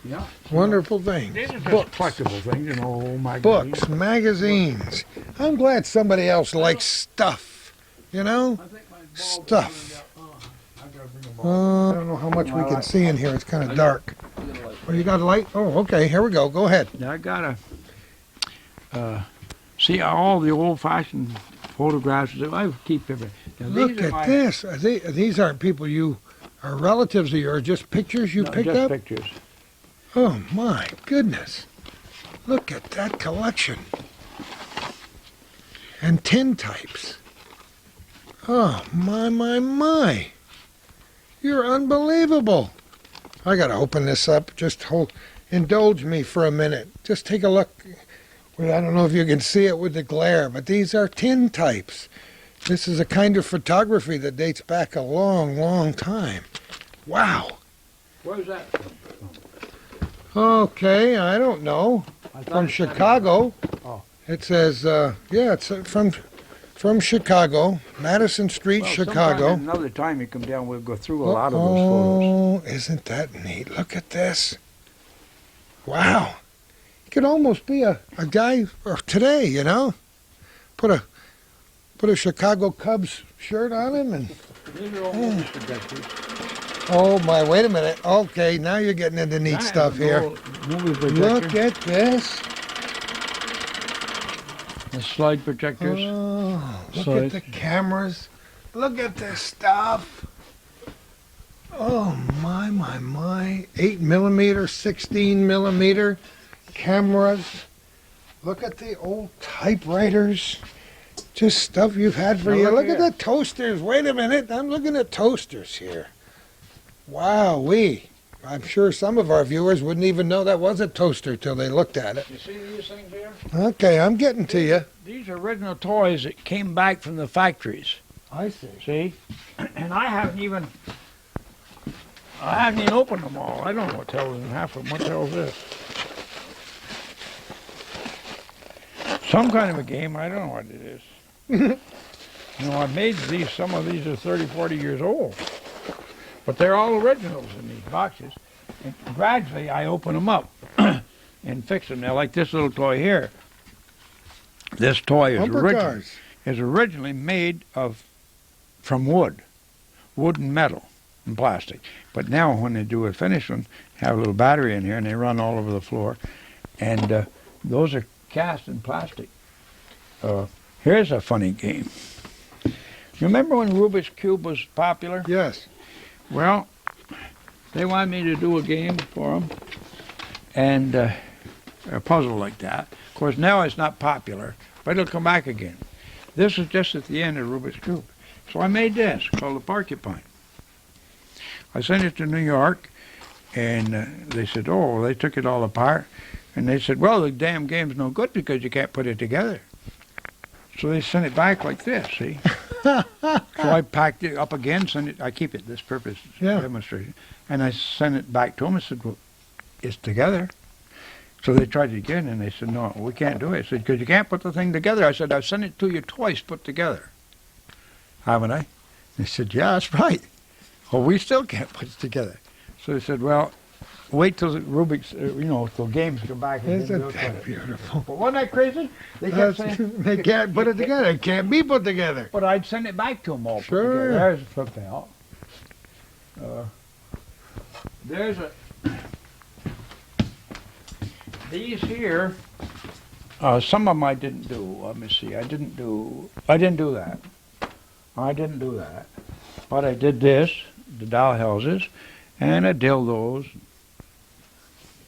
Yeah. Wonderful things. These are just Books. collectible things, you know, magazines. Books, magazines. I'm glad somebody else likes stuff. You know? I think my bulb's Stuff. burned out. I gotta bring a bulb. I don't know how much we can see in here. It's kind of dark. Oh, you got a light? Oh, okay. Here we go. Go ahead. Now, I gotta see all the old-fashioned photographs. I keep everything. Now, Look these are at my- this. These aren't people you are relatives of yours, just pictures you No, picked just up? pictures. Oh, my goodness. Look at that collection. And tin types. Oh, my. You're unbelievable. I got to open this up. Indulge me for a minute. Just take a look. Well, I don't know if you can see it with the glare, but these are tin types. This is a kind of photography that dates back a long, long time. Wow. Where's that? Okay, I don't know. I thought From it said- Chicago. Oh. It says, it's from Chicago, Madison Street, Well, Chicago. sometime Another time you come down, we'll go through a lot of those photos. Oh, isn't that neat? Look at this. Wow. He could almost be a guy of today, you know? Put a Chicago Cubs shirt on him and These are all movie projectors. oh my, wait a minute. Okay, now you're getting into neat That stuff is an here. old Movie Look projector. at this. The slide projectors. Oh, look So at the cameras. Look at this stuff. Oh, my. 8 millimeter, 16 millimeter cameras. Look at the old typewriters. Just stuff you've had for Now years. look Look at here. the toasters. Wait a minute. I'm looking at toasters here. Wow-wee. I'm sure some of our viewers wouldn't even know that was a toaster till they looked at it. You see these things here? Okay, I'm getting to you. These are original toys that came back from the factories. I see. See? And I haven't even opened them all. I don't know what the hell is in half of them. What the hell is this? Some kind of a game. I don't know what it is. You know, I made these. Some of these are 30, 40 years old. But they're all originals in these boxes. And gradually, I open them up and fix them. Now, like this little toy here. This toy is Bumper cars. originally made from wood and metal and plastic. But now when they do a finish one, have a little battery in here and they run all over the floor. And those are cast in plastic. Here's a funny game. You remember when Rubik's Cube was popular? Yes. Well, they wanted me to do a game for them and a puzzle like that. Of course, now it's not popular, but it'll come back again. This is just at the end of Rubik's Cube. So I made this called the Porcupine. I sent it to New York, and they said, oh, they took it all apart. And they said, well, the damn game's no good because you can't put it together. So they sent it back like this, see? So I packed it up again, I keep it this purpose Yeah. demonstration. And I sent it back to them. I said, well, it's together. So they tried it again, and they said, no, we can't do it. I said, because you can't put the thing together. I said, I've sent it to you twice put together. Haven't I? They said, yeah, that's right. Well, we still can't put it together. So they said, well, wait till the Rubik's, till games come back. And Isn't then we'll that put it. beautiful? But wasn't that crazy? They kept saying, They can't put it together. It can't be put together. but I'd send it back to them all. put Sure. together. There's a flip out. There's a. These here, some of them I didn't do. Let me see. I didn't do that. But I did this, the doll houses, and I dildos.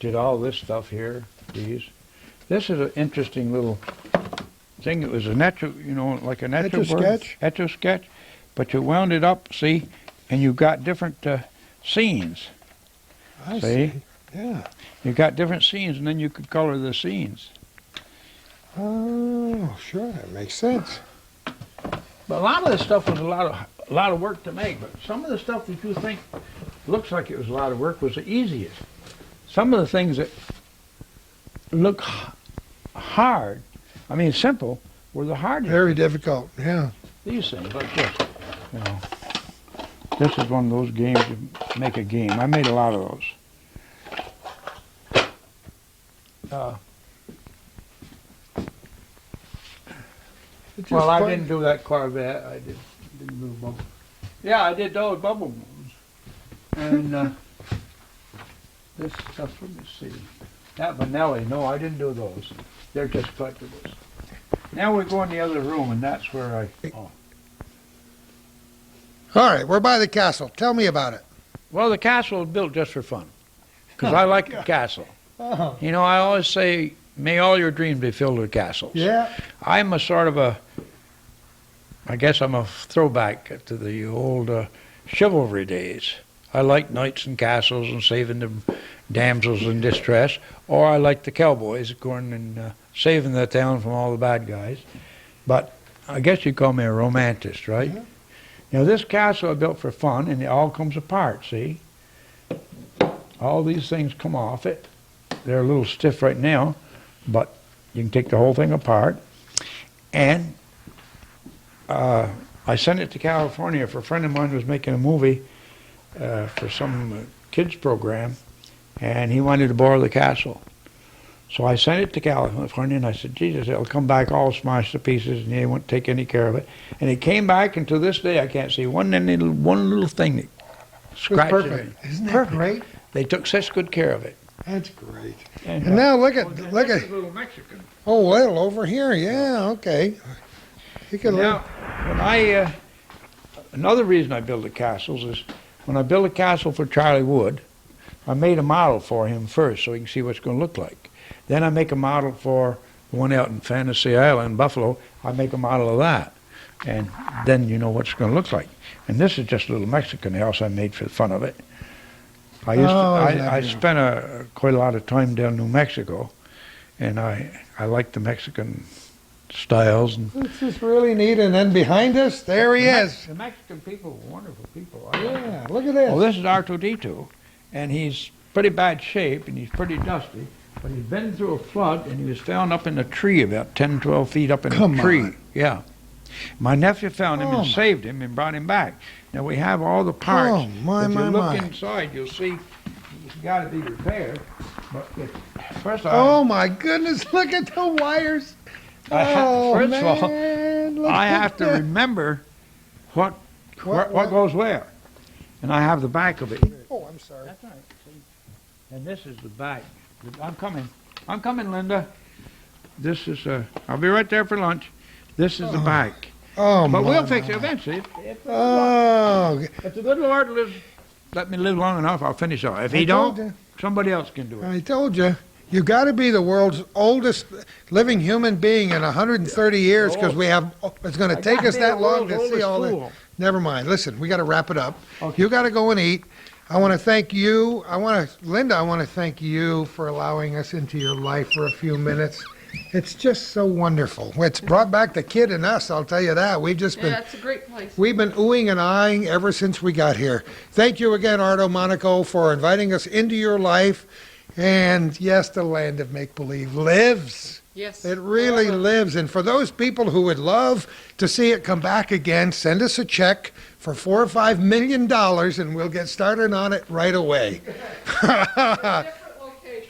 Did all this stuff here. These. This is an interesting little thing. It was a natural, like a natural Etch-a-sketch? Etch-a-sketch. But you wound it up, see, and you got different scenes. I See? Yeah. You got different scenes, and then you could color the scenes. Oh, sure. That makes sense. But a lot of this stuff was a lot of work to make. But some of the stuff that you think looks like it was a lot of work was the easiest. Some of the things that look hard, I mean simple, were the hardest. Very difficult. Yeah. These things like this, This is one of those games you make a game. I made a lot of those. Well, I didn't do that Corvette. I didn't do bubble. Yeah, I did those bubble balloons. And this stuff, let me see. That Vanelli, no, I didn't do those. They're just collectibles. Now we go in the other room, and that's where All right, we're by the castle. Tell me about it. Well, the castle was built just for fun, because I like the castle. Oh. I always say, may all your dreams be filled with castles. Yeah. I'm a sort of I guess I'm a throwback to the old chivalry days. I like knights and castles and saving the damsels in distress, or I like the cowboys going and saving the town from all the bad guys. But I guess you call me a romantic, right? Yeah. Now, this castle I built for fun, and it all comes apart, see? All these things come off it. They're a little stiff right now, but you can take the whole thing apart. And I sent it to California for a friend of mine who was making a movie for some kids program, and he wanted to borrow the castle. So I sent it to California, and I said, Jesus, it'll come back all smashed to pieces, and they won't take any care of it. And it came back, and to this day, I can't see one little thing that scratched it. Perfect. Isn't that Perfect. great? They took such good care of it. That's great. And And now look this at. is little Mexican. Oh, well, over here. Yeah. Okay. You can Now, when another reason I build the castles is when I build a castle for Charlie Wood, I made a model for him first so he can see what it's going to look like. Then I make a model for the one out in Fantasy Island, Buffalo. I make a model of that. And then you know what it's going to look like. And this is just a little Mexican house I made for the fun of it. I spent quite a lot of time down in New Mexico, and I like the Mexican styles. And This is really neat. And then behind us, there he is. The Mexican people are wonderful people. Yeah. Look at this. Well, this is Arto, and he's pretty bad shape, and he's pretty dusty. But he's been through a flood, and he was found up in a tree about 10, 12 feet up in Come a tree. on. Yeah. My nephew found him Oh, and my. saved him and brought him back. Now, we have all the parts. Oh, my, if you my, look my. inside, you'll see he's got to be repaired. But first Oh my goodness! Look at the wires. Oh first man! of all, look I at have to that. remember what What- goes where. And I have the back of it. Oh, I'm sorry. That's all right. See? And this is the back. I'm coming, Linda. This is, I'll be right there for lunch. This is the back. Oh But my. we'll fix it eventually. Oh, If the good Lord let me live long enough, I'll finish it. If I he told don't, you. somebody else can do it. I told you. You got to be the world's oldest living human being in 130 years because we have. It's going to take us that long to see all that. Never mind. Listen, we got to wrap it up. Okay. You got to go and eat. I want to thank you. Linda, I want to thank you for allowing us into your life for a few minutes. It's just so wonderful. It's brought back the kid in us, I'll tell you that. We've just been, it's a great place. we've been oohing and eyeing ever since we got here. Thank you again, Arto Monaco, for inviting us into your life. And yes, the land of make-believe lives. Yes. It really lives. And for those people who would love to see it come back again, send us a check for $4 or $5 million, and we'll get started on it right away.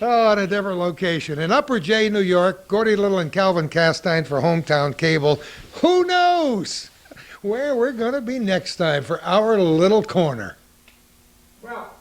Oh, in a different location. In Upper J, New York, Gordy Little and Calvin Castine for Hometown Cable. Who knows where we're going to be next time for our little corner? Well,